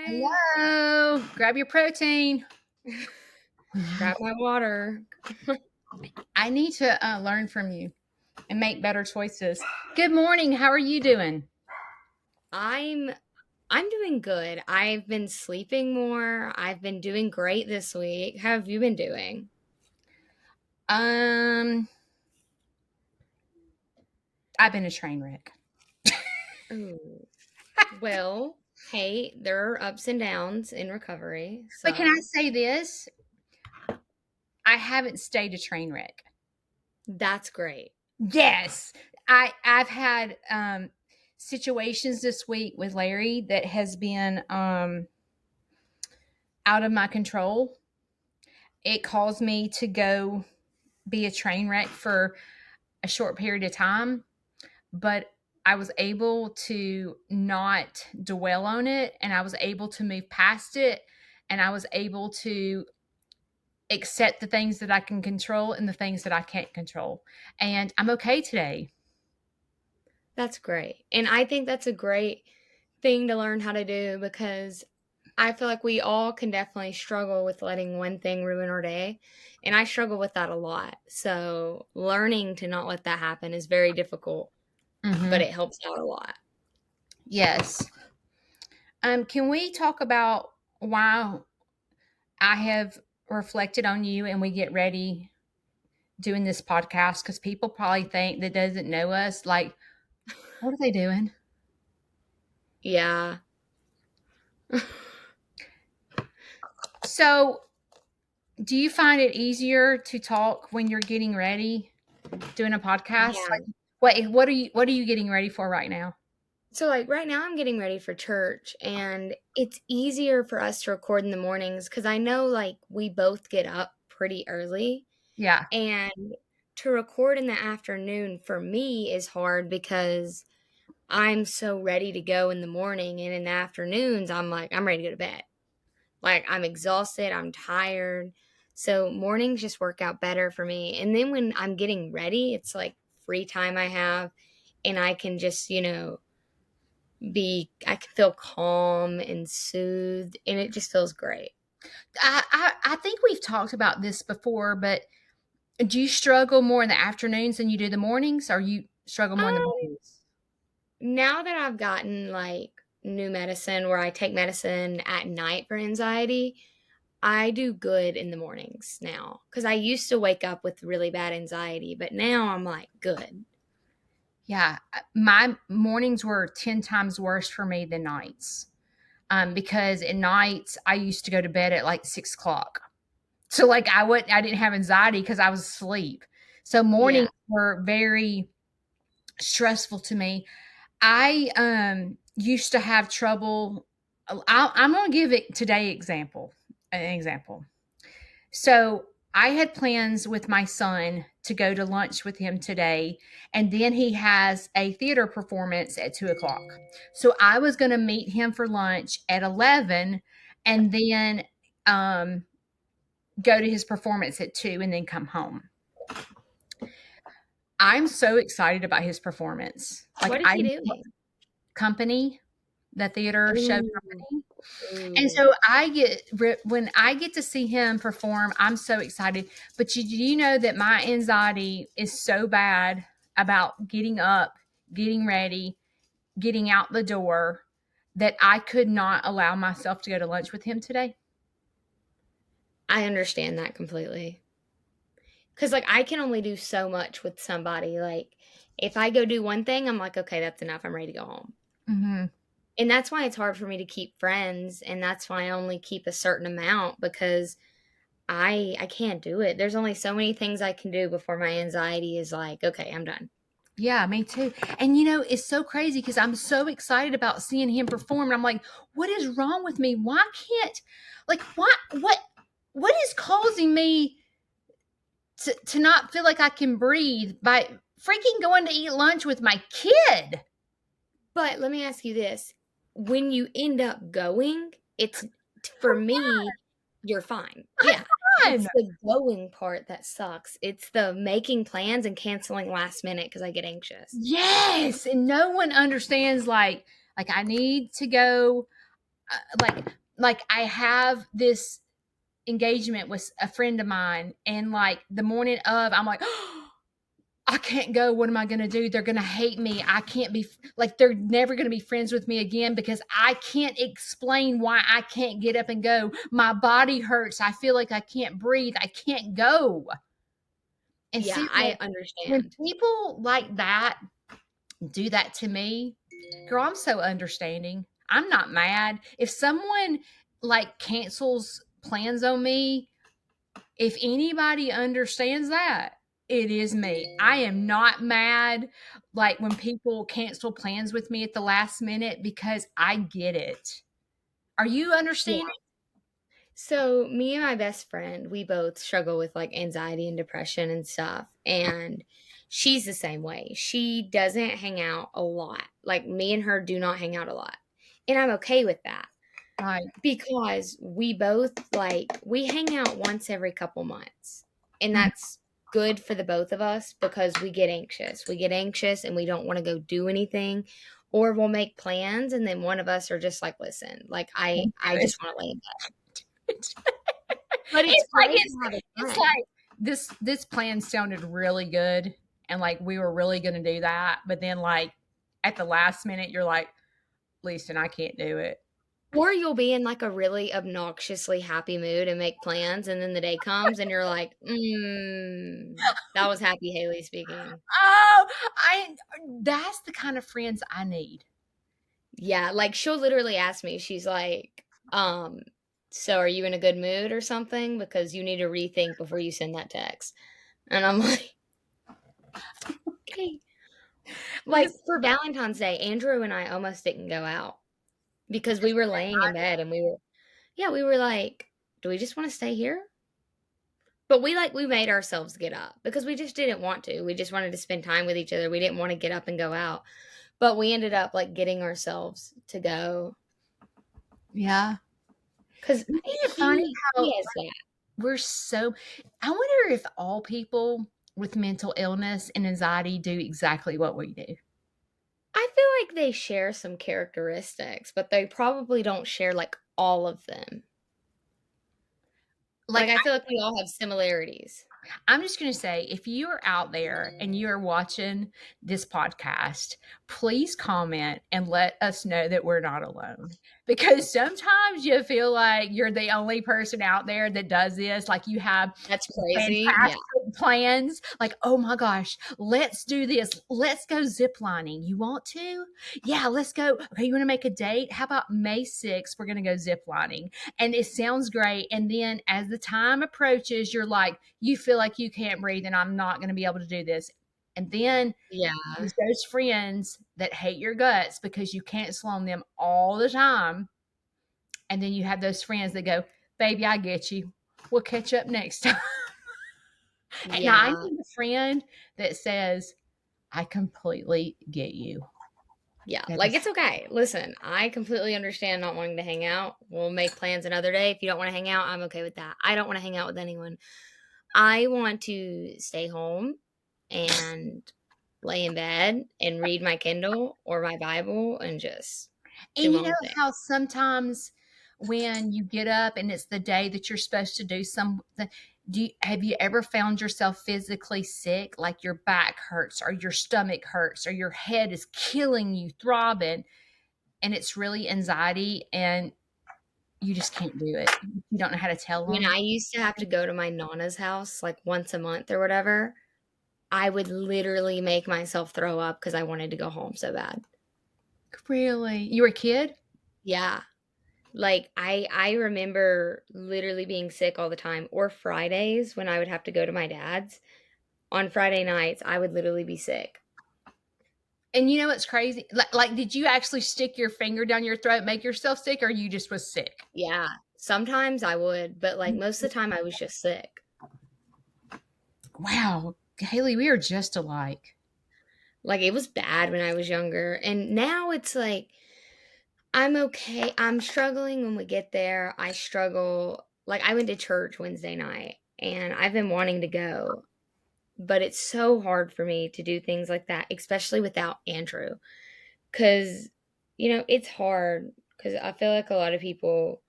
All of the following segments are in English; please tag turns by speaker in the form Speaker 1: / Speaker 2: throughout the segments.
Speaker 1: Hi.
Speaker 2: Hello. Grab your protein.
Speaker 1: Grab my water.
Speaker 2: I need to learn from you and make better choices. Good morning. How are you doing?
Speaker 1: I'm I'm doing good. I've been sleeping more. I've been doing great this week. How have you been doing?
Speaker 2: Um, I've been a train wreck.
Speaker 1: Ooh. Well, hey, there are ups and downs in recovery.
Speaker 2: But can I
Speaker 1: So
Speaker 2: say this? I haven't stayed a train wreck.
Speaker 1: that's great.
Speaker 2: Yes. I've had situations this week with Larry that has been out of my control. It caused me to go be a train wreck for a short period of time, but I was able to not dwell on it and I was able to move past it and I was able to accept the things that I can control and the things that I can't control. And I'm okay today.
Speaker 1: That's great. And I think that's a great thing to learn how to do because I feel like we all can definitely struggle with letting one thing ruin our day. And I struggle with that a lot. So learning to not let that happen is very difficult, but
Speaker 2: Hmm.
Speaker 1: it helps out a lot.
Speaker 2: Yes. Can we talk about why I have reflected on you and we get ready doing this podcast? Because people probably think that doesn't know us, like, what are they doing?
Speaker 1: Yeah.
Speaker 2: So, do you find it easier to talk when you're getting ready doing a podcast?
Speaker 1: Yeah.
Speaker 2: Like, what are you getting ready for right now?
Speaker 1: So like right now I'm getting ready for church and it's easier for us to record in the mornings cuz I know like we both get up pretty early
Speaker 2: Yeah.
Speaker 1: and to record in the afternoon for me is hard because I'm so ready to go in the morning, and in the afternoons, I'm like, I'm ready to go to bed. Like, I'm exhausted, I'm tired. So, mornings just work out better for me. And then when I'm getting ready, it's like free time I have, and I can just, I can feel calm and soothed, and it just feels great.
Speaker 2: I think we've talked about this before, but do you struggle more in the afternoons than you do the mornings, or you struggle more in the
Speaker 1: Um,
Speaker 2: mornings?
Speaker 1: Now that I've gotten like new medicine where I take medicine at night for anxiety, I do good in the mornings now because I used to wake up with really bad anxiety, but now I'm like good.
Speaker 2: Yeah, my mornings were 10 times worse for me than nights. Because at nights I used to go to bed at like 6 o'clock. So like I didn't have anxiety because I was asleep. So
Speaker 1: Yeah.
Speaker 2: mornings were very stressful to me. I used to have trouble. I'm going to give it today an example. So I had plans with my son to go to lunch with him today, and then he has a theater performance at 2 o'clock. So I was going to meet him for lunch at 11, and then um, go to his performance at 2, and then come home. I'm so excited about his performance. Like
Speaker 1: What is
Speaker 2: I
Speaker 1: he doing?
Speaker 2: company, the theater show
Speaker 1: Ooh.
Speaker 2: company. And
Speaker 1: Ooh.
Speaker 2: so when I get to see him perform, I'm so excited. But you know that my anxiety is so bad about getting up, getting ready, getting out the door that I could not allow myself to go to lunch with him today.
Speaker 1: I understand that completely. Cause like I can only do so much with somebody. Like if I go do one thing, I'm like, okay, that's enough. I'm ready to go home.
Speaker 2: Hmm.
Speaker 1: And that's why it's hard for me to keep friends. And that's why I only keep a certain amount because I can't do it. There's only so many things I can do before my anxiety is like, okay, I'm done.
Speaker 2: Yeah, me too. And it's so crazy because I'm so excited about seeing him perform. And I'm like, what is wrong with me? Why can't, like, what is causing me to not feel like I can breathe by freaking going to eat lunch with my kid?
Speaker 1: But let me ask you this. When you end up going, it's for me, you're fine. Yeah.
Speaker 2: Fun.
Speaker 1: It's the going part that sucks. It's the making plans and canceling last minute because I get anxious.
Speaker 2: Yes. And no one understands, like I need to go. like I have this engagement with a friend of mine, and like the morning of, I'm like, oh, I can't go. What am I going to do? They're going to hate me. I can't be like, they're never going to be friends with me again because I can't explain why I can't get up and go. My body hurts. I feel like I can't breathe. I can't go. And
Speaker 1: Yeah,
Speaker 2: see,
Speaker 1: I
Speaker 2: like, when
Speaker 1: understand.
Speaker 2: people like that do that to me, girl, I'm so understanding. I'm not mad. If someone like cancels plans on me, if anybody understands that, it is me. I am not mad like when people cancel plans with me at the last minute because I get it. Are you
Speaker 1: Yeah.
Speaker 2: understanding?
Speaker 1: So, me and my best friend, we both struggle with like anxiety and depression and stuff. And she's the same way. She doesn't hang out a lot. Like, me and her do not hang out a lot. And I'm okay with that
Speaker 2: Right.
Speaker 1: because we both like, we hang out once every couple months. And
Speaker 2: Mhm.
Speaker 1: that's good for the both of us because we get anxious. We get anxious and we don't want to go do anything. Or we'll make plans and then one of us are just like, listen, like I just want to lay in bed. But it's
Speaker 2: It's like
Speaker 1: great to have a
Speaker 2: it's
Speaker 1: friend.
Speaker 2: like this plan sounded really good, and like we were really going to do that, but then like at the last minute you're like, "Listen, I can't do it."
Speaker 1: Or you'll be in, like, a really obnoxiously happy mood and make plans, and then the day comes and you're like, that was happy Haley speaking."
Speaker 2: Oh, I that's the kind of friends I need.
Speaker 1: Yeah, like, she'll literally ask me, she's like, "So are you in a good mood or something? Because you need to rethink before you send that text." And I'm like, "Okay." Like,
Speaker 2: Listen,
Speaker 1: for Valentine's Day, Andrew and I almost didn't go out because we were laying in bed and we were like, "Do we just wanna stay here?" But we made ourselves get up because we just didn't want to. We just wanted to spend time with each other. We didn't wanna get up and go out. But we ended up, like, getting ourselves to go
Speaker 2: yeah.
Speaker 1: 'cause
Speaker 2: Isn't it funny
Speaker 1: he
Speaker 2: how
Speaker 1: has that.
Speaker 2: we're so I wonder if all people with mental illness and anxiety do exactly what we do.
Speaker 1: I feel like they share some characteristics, but they probably don't share, like, all of them. Like,
Speaker 2: Like,
Speaker 1: I feel like we all have similarities.
Speaker 2: I'm just going to say, if you are out there and you are watching this podcast, please comment and let us know that we're not alone. Because sometimes you feel like you're the only person out there that does this. Like you have
Speaker 1: That's crazy. Yeah.
Speaker 2: fantastic plans. Like, oh my gosh, let's do this. Let's go ziplining. You want to? Yeah, let's go. Okay, you want to make a date? How about May 6th? We're going to go ziplining. And it sounds great. And then as the time approaches, you're like, you feel like you can't breathe and I'm not going to be able to do this. And then
Speaker 1: Yeah.
Speaker 2: there's those friends that hate your guts because you cancel on them all the time. And then you have those friends that go, baby, I get you. We'll catch up next time. And now I
Speaker 1: Yeah.
Speaker 2: need a friend that says, I completely get you.
Speaker 1: Yeah,
Speaker 2: That
Speaker 1: like,
Speaker 2: is
Speaker 1: it's okay. Listen, I completely understand not wanting to hang out. We'll make plans another day. If you don't wanna hang out, I'm okay with that. I don't wanna hang out with anyone. I want to stay home and lay in bed and read my Kindle or my Bible and just do
Speaker 2: And
Speaker 1: my
Speaker 2: you know
Speaker 1: own thing.
Speaker 2: how sometimes when you get up and it's the day that you're supposed to do something, have you ever found yourself physically sick, like your back hurts or your stomach hurts or your head is killing you, throbbing, and it's really anxiety and you just can't do it. You don't know how to tell
Speaker 1: When
Speaker 2: them.
Speaker 1: I used to have to go to my nana's house, like, once a month or whatever, I would literally make myself throw up because I wanted to go home so bad.
Speaker 2: Really? You were a kid?
Speaker 1: Yeah. Like, I remember literally being sick all the time, or Fridays when I would have to go to my dad's. On Friday nights, I would literally be sick.
Speaker 2: And you know what's crazy? Like, did you actually stick your finger down your throat, make yourself sick, or you just was sick?
Speaker 1: Yeah, sometimes I would, but, like, most of the time I was just sick.
Speaker 2: Wow. Haley, we are just alike.
Speaker 1: Like, it was bad when I was younger, and now it's like, I'm okay. I'm struggling when we get there. I struggle like, I went to church Wednesday night, and I've been wanting to go, but it's so hard for me to do things like that, especially without Andrew. 'Cause, it's hard because I feel like a lot of people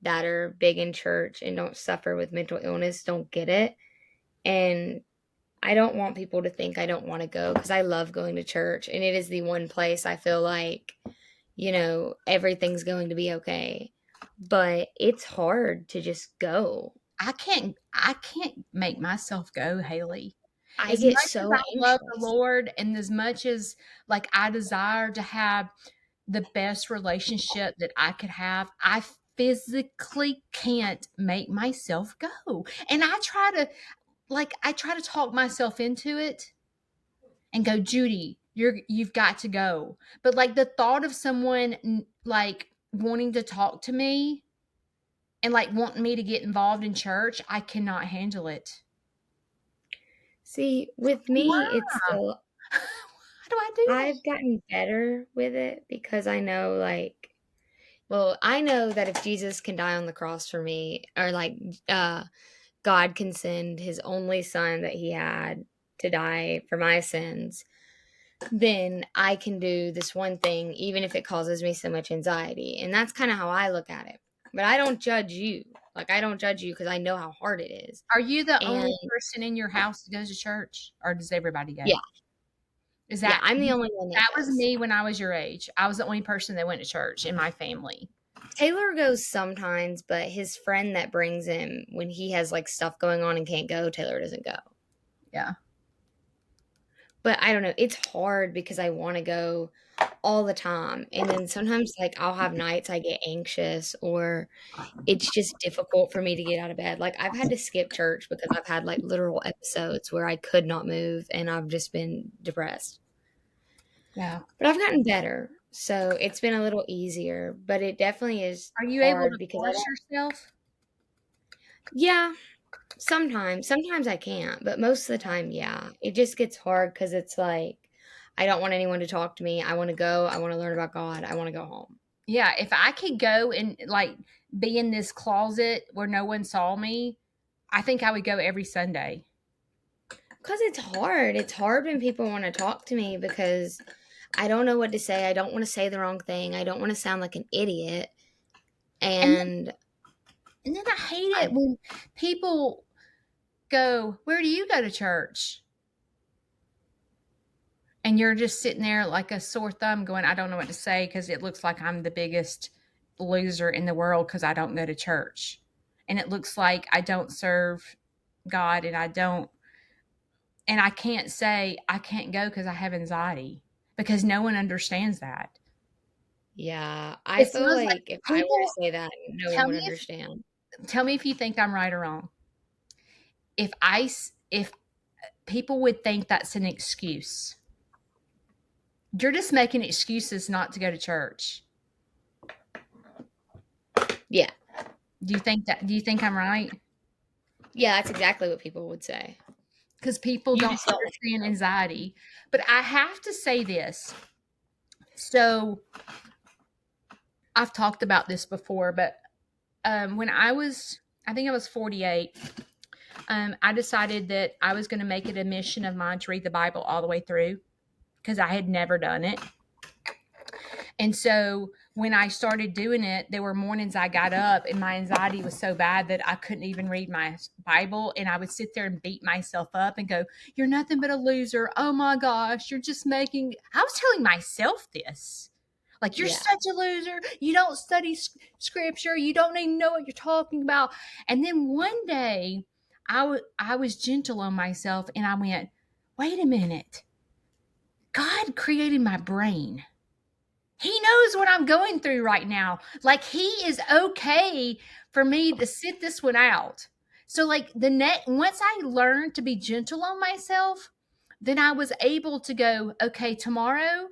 Speaker 1: that are big in church and don't suffer with mental illness don't get it. And I don't want people to think I don't want to go because I love going to church. And it is the one place I feel like, everything's going to be okay. But it's hard to just go.
Speaker 2: I can't make myself go, Haley.
Speaker 1: I
Speaker 2: As
Speaker 1: get
Speaker 2: much as
Speaker 1: so
Speaker 2: I love the
Speaker 1: anxious.
Speaker 2: Lord and as much as like I desire to have the best relationship that I could have, I physically can't make myself go. And I try to talk myself into it and go, Judy, you've got to go. But like the thought of someone like wanting to talk to me and like wanting me to get involved in church, I cannot handle it.
Speaker 1: See, with me, it's
Speaker 2: Why?
Speaker 1: still,
Speaker 2: How do I do that?
Speaker 1: I've gotten better with it because I know, like, well, I know that if Jesus can die on the cross for me, or like, God can send his only son that he had to die for my sins, then I can do this one thing, even if it causes me so much anxiety. And that's kind of how I look at it. But I don't judge you. Like, I don't judge you because I know how hard it is.
Speaker 2: Are you the
Speaker 1: And
Speaker 2: only person in your house that goes to church, or does everybody go?
Speaker 1: yeah,
Speaker 2: Is
Speaker 1: yeah,
Speaker 2: that
Speaker 1: I'm the only one that
Speaker 2: that was
Speaker 1: goes.
Speaker 2: me when I was your age? I was the only person that went to church in my family.
Speaker 1: Taylor goes sometimes, but his friend that brings him when he has like stuff going on and can't go, Taylor doesn't go.
Speaker 2: Yeah.
Speaker 1: But I don't know. It's hard because I want to go all the time. And then sometimes, like, I'll have nights I get anxious or it's just difficult for me to get out of bed. Like, I've had to skip church because I've had like literal episodes where I could not move and I've just been depressed.
Speaker 2: Yeah.
Speaker 1: But I've gotten better. So it's been a little easier, but it definitely is
Speaker 2: Are you able
Speaker 1: hard
Speaker 2: to
Speaker 1: because I
Speaker 2: force
Speaker 1: don't,
Speaker 2: yourself?
Speaker 1: yeah, sometimes I can't, but most of the time, yeah. It just gets hard because it's like I don't want anyone to talk to me. I want to go. I want to learn about God. I want to go home.
Speaker 2: Yeah, if I could go and like be in this closet where no one saw me, I think I would go every Sunday.
Speaker 1: Because it's hard. It's hard when people want to talk to me because I don't know what to say. I don't want to say the wrong thing. I don't want to sound like an idiot.
Speaker 2: And
Speaker 1: And
Speaker 2: and then I hate
Speaker 1: I,
Speaker 2: it when people go, "Where do you go to church?" And you're just sitting there like a sore thumb going, "I don't know what to say because it looks like I'm the biggest loser in the world because I don't go to church." And it looks like I don't serve God and I can't say I can't go because I have anxiety because no one understands that.
Speaker 1: yeah, I
Speaker 2: It
Speaker 1: feel
Speaker 2: sounds like
Speaker 1: like if I were to
Speaker 2: people
Speaker 1: say that, no one
Speaker 2: tell
Speaker 1: would
Speaker 2: me if
Speaker 1: understand.
Speaker 2: tell me if you think I'm right or wrong. If people would think that's an excuse, you're just making excuses not to go to church.
Speaker 1: Yeah.
Speaker 2: Do you think I'm right?
Speaker 1: Yeah, that's exactly what people would say.
Speaker 2: Because people
Speaker 1: You
Speaker 2: don't
Speaker 1: just don't want to
Speaker 2: understand
Speaker 1: go.
Speaker 2: anxiety. But I have to say this. So I've talked about this before, but when I think I was 48, I decided that I was going to make it a mission of mine to read the Bible all the way through because I had never done it. And so when I started doing it, there were mornings I got up and my anxiety was so bad that I couldn't even read my Bible. And I would sit there and beat myself up and go, "You're nothing but a loser. Oh my gosh, you're just making." I was telling myself this. Like, "You're
Speaker 1: Yeah.
Speaker 2: such a loser. You don't study scripture. You don't even know what you're talking about." And then one day I was gentle on myself and I went, "Wait a minute. God created my brain. He knows what I'm going through right now. Like, he is okay for me to sit this one out." So like once I learned to be gentle on myself, then I was able to go, "Okay, tomorrow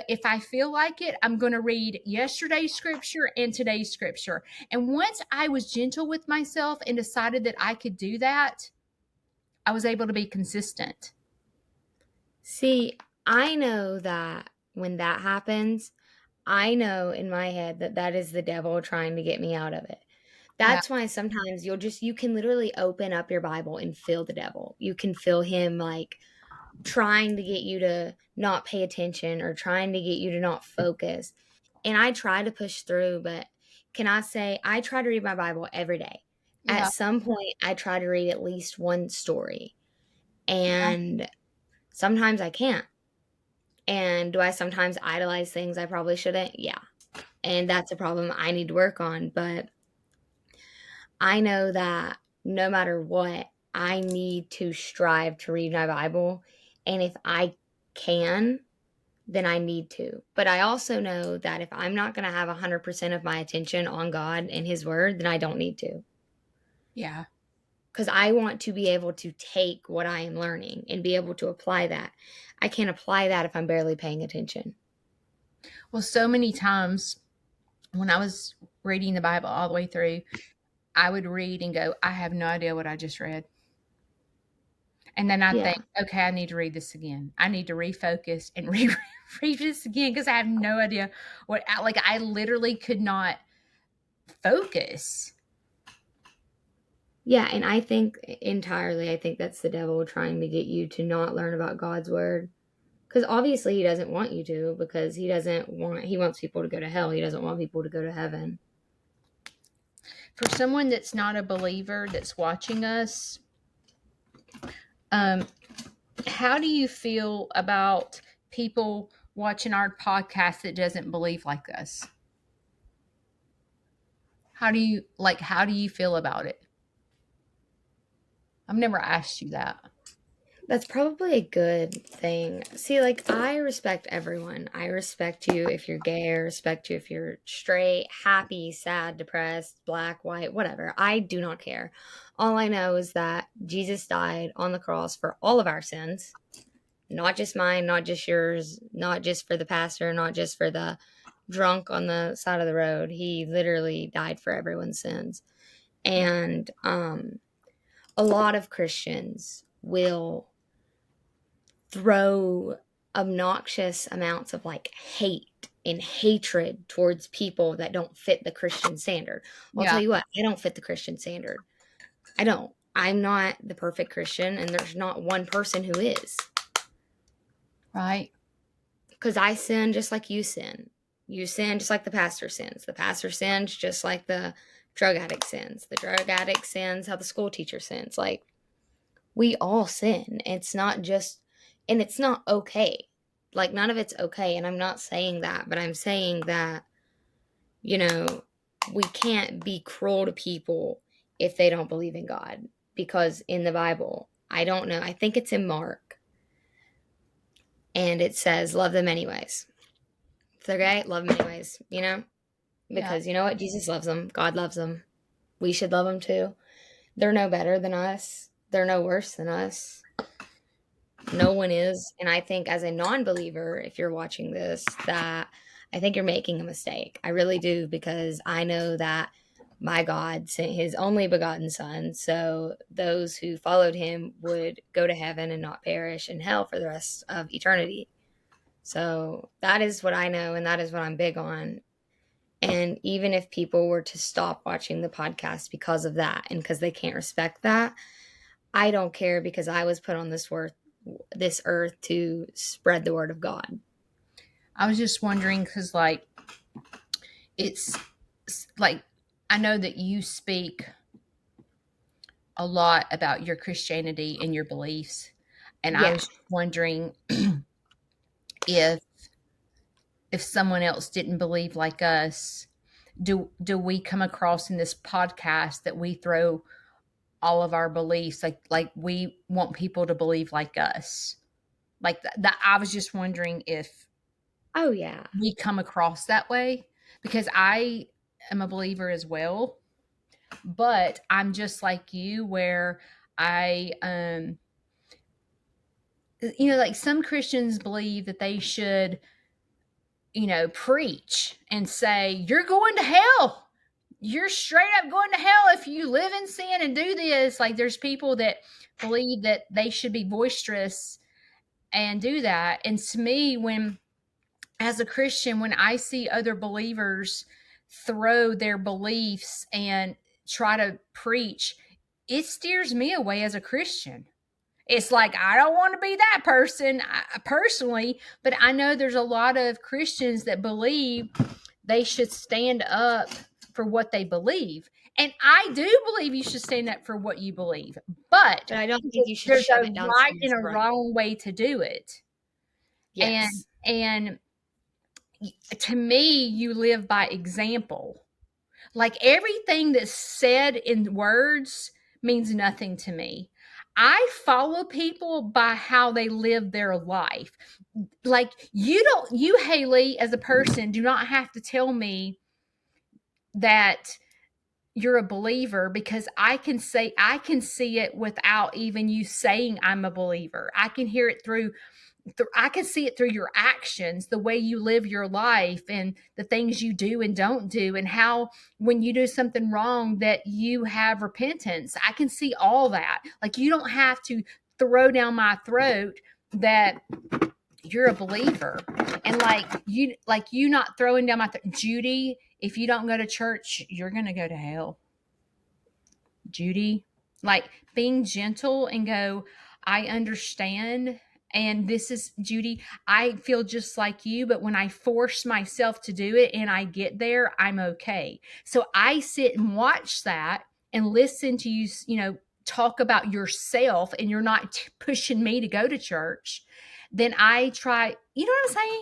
Speaker 2: if I feel like it, I'm going to read yesterday's scripture and today's scripture." And once I was gentle with myself and decided that I could do that, I was able to be consistent.
Speaker 1: See, I know that when that happens, I know in my head that that is the devil trying to get me out of it.
Speaker 2: Yeah.
Speaker 1: That's why sometimes you can literally open up your Bible and feel the devil. You can feel him like trying to get you to not pay attention or trying to get you to not focus. And I try to push through, but can I say I try to read my Bible every day. At
Speaker 2: Yeah.
Speaker 1: some point, I try to read at least one story,
Speaker 2: Yeah.
Speaker 1: and sometimes I can't. And do I sometimes idolize things I probably shouldn't? Yeah. And that's a problem I need to work on. But I know that no matter what, I need to strive to read my Bible. And if I can, then I need to. But I also know that if I'm not going to have 100% of my attention on God and His Word, then I don't need to.
Speaker 2: Yeah.
Speaker 1: Because I want to be able to take what I am learning and be able to apply that. I can't apply that if I'm barely paying attention.
Speaker 2: Well, so many times when I was reading the Bible all the way through, I would read and go, I have no idea what I just read. And then I think,
Speaker 1: Yeah.
Speaker 2: okay, I need to read this again. I need to refocus and read this again because I have no idea what, like, I literally could not focus.
Speaker 1: Yeah, and I think entirely, I think that's the devil trying to get you to not learn about God's word. Because obviously he doesn't want you to, because he wants people to go to hell. He doesn't want people to go to heaven.
Speaker 2: For someone that's not a believer that's watching us, um, how do you feel about people watching our podcast that doesn't believe like us? How do you feel about it? I've never asked you that.
Speaker 1: That's probably a good thing. See, like, I respect everyone. I respect you if you're gay. I respect you if you're straight, happy, sad, depressed, black, white, whatever. I do not care. All I know is that Jesus died on the cross for all of our sins, not just mine, not just yours, not just for the pastor, not just for the drunk on the side of the road. He literally died for everyone's sins. And a lot of Christians will throw obnoxious amounts of like hate and hatred towards people that don't fit the Christian standard. I'll tell
Speaker 2: Yeah,
Speaker 1: you what, I don't fit the Christian standard. I don't. I'm not the perfect Christian, and there's not one person who is.
Speaker 2: right.
Speaker 1: Because I sin just like you sin. You sin just like the pastor sins. The pastor sins just like the drug addict sins. The drug addict sins how the school teacher sins. Like, we all sin. It's not just, and it's not okay. Like, none of it's okay. And I'm not saying that, but I'm saying that, you know, we can't be cruel to people if they don't believe in God. Because in the Bible, I don't know, I think it's in Mark, and it says, love them anyways. If they're gay, love them anyways, you know?
Speaker 2: Yeah.
Speaker 1: Because you know what? Jesus loves them. God loves them. We should love them too. They're no better than us. They're no worse than us. No one is. And I think as a non-believer, if you're watching this, that I think you're making a mistake. I really do, because I know that my God sent his only begotten son, so those who followed him would go to heaven and not perish in hell for the rest of eternity. So that is what I know, and that is what I'm big on. And even if people were to stop watching the podcast because of that, and because they can't respect that, I don't care, because I was put on this earth to spread the word of God.
Speaker 2: I was just wondering because, like, it's like I know that you speak a lot about your Christianity and your beliefs, and I
Speaker 1: Yeah.
Speaker 2: was wondering if someone else didn't believe like us, do we come across in this podcast that we throw all of our beliefs like we want people to believe like us, like that? I was just wondering if
Speaker 1: Oh, yeah.
Speaker 2: we come across that way because I am a believer as well, but I'm just like you where I like some Christians believe that they should preach and say you're going to hell, you're straight up going to hell if you live in sin and do this. Like there's people that believe that they should be boisterous and do that. And to me, when as a Christian, when I see other believers throw their beliefs and try to preach, it steers me away as a Christian. It's like I don't want to be that person personally, but I know there's a lot of Christians that believe they should stand up for what they believe. And I do believe you should stand up for what you believe, but
Speaker 1: But I don't think you should
Speaker 2: there's
Speaker 1: shove
Speaker 2: a
Speaker 1: it down
Speaker 2: right and
Speaker 1: someone's
Speaker 2: a
Speaker 1: throat.
Speaker 2: wrong way to do it.
Speaker 1: Yes.
Speaker 2: And to me, you live by example. Like everything that's said in words means nothing to me. I follow people by how they live their life. Like you, Haley, as a person, do not have to tell me that you're a believer, because I can see it without even you saying I'm a believer. I can hear it through I can see it through your actions, the way you live your life and the things you do and don't do, and how when you do something wrong that you have repentance. I can see all that. Like you don't have to throw down my throat that you're a believer. And like you not throwing down my Judy, if you don't go to church, you're going to go to hell. Judy, like being gentle and go, I understand. And this is Judy, I feel just like you, but when I force myself to do it and I get there, I'm okay. So I sit and watch that and listen to you, talk about yourself, and you're not pushing me to go to church. Then I try, you know what I'm saying?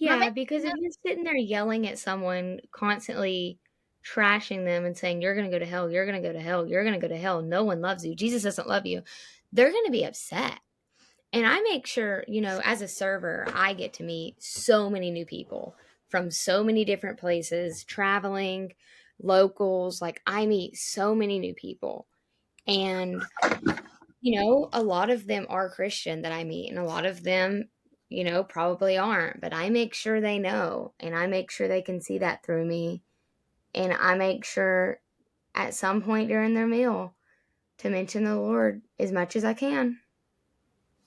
Speaker 2: Am I
Speaker 1: Yeah,
Speaker 2: making
Speaker 1: because if
Speaker 2: sense?
Speaker 1: you're sitting there yelling at someone, constantly trashing them and saying, "You're gonna go to hell, you're gonna go to hell, you're gonna go to hell, no one loves you, Jesus doesn't love you," they're gonna be upset. And I make sure, as a server, I get to meet so many new people from so many different places, traveling, locals. Like, I meet so many new people. And, a lot of them are Christian that I meet, and a lot of them, probably aren't. But I make sure they know, and I make sure they can see that through me. And I make sure at some point during their meal to mention the Lord as much as I can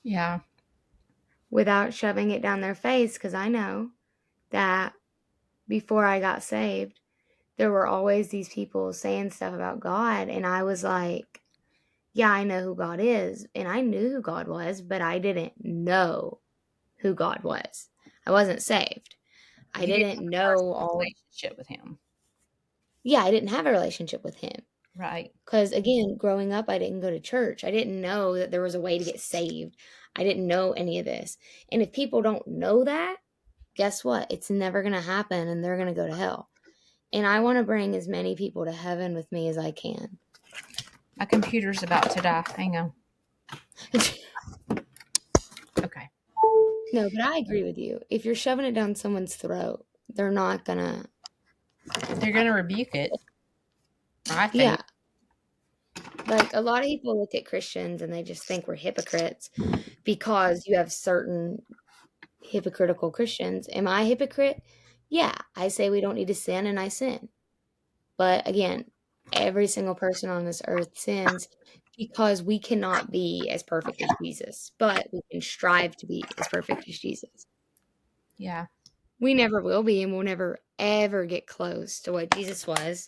Speaker 2: Yeah.
Speaker 1: without shoving it down their face, because I know that before I got saved, there were always these people saying stuff about God. And I was like, yeah, I know who God is. And I knew who God was, but I didn't know who God was. I wasn't saved. I
Speaker 2: You didn't
Speaker 1: didn't
Speaker 2: have a
Speaker 1: know
Speaker 2: personal
Speaker 1: all.
Speaker 2: relationship with him.
Speaker 1: Yeah, I didn't have a relationship with Him.
Speaker 2: Right.
Speaker 1: Because again, growing up, I didn't go to church. I didn't know that there was a way to get saved. I didn't know any of this. And if people don't know that, guess what? It's never going to happen and they're going to go to hell. And I want to bring as many people to heaven with me as I can.
Speaker 2: My computer's about to die. Hang on. Okay.
Speaker 1: No, but I agree with you. If you're shoving it down someone's throat, they're not going to.
Speaker 2: They're going to rebuke it, I think.
Speaker 1: Yeah. Like a lot of people look at Christians and they just think we're hypocrites because you have certain hypocritical Christians. Am I a hypocrite? Yeah, I say we don't need to sin and I sin. But again, every single person on this earth sins because we cannot be as perfect as Jesus, but we can strive to be as perfect as Jesus.
Speaker 2: Yeah.
Speaker 1: We never will be, and we'll never ever get close to what Jesus was,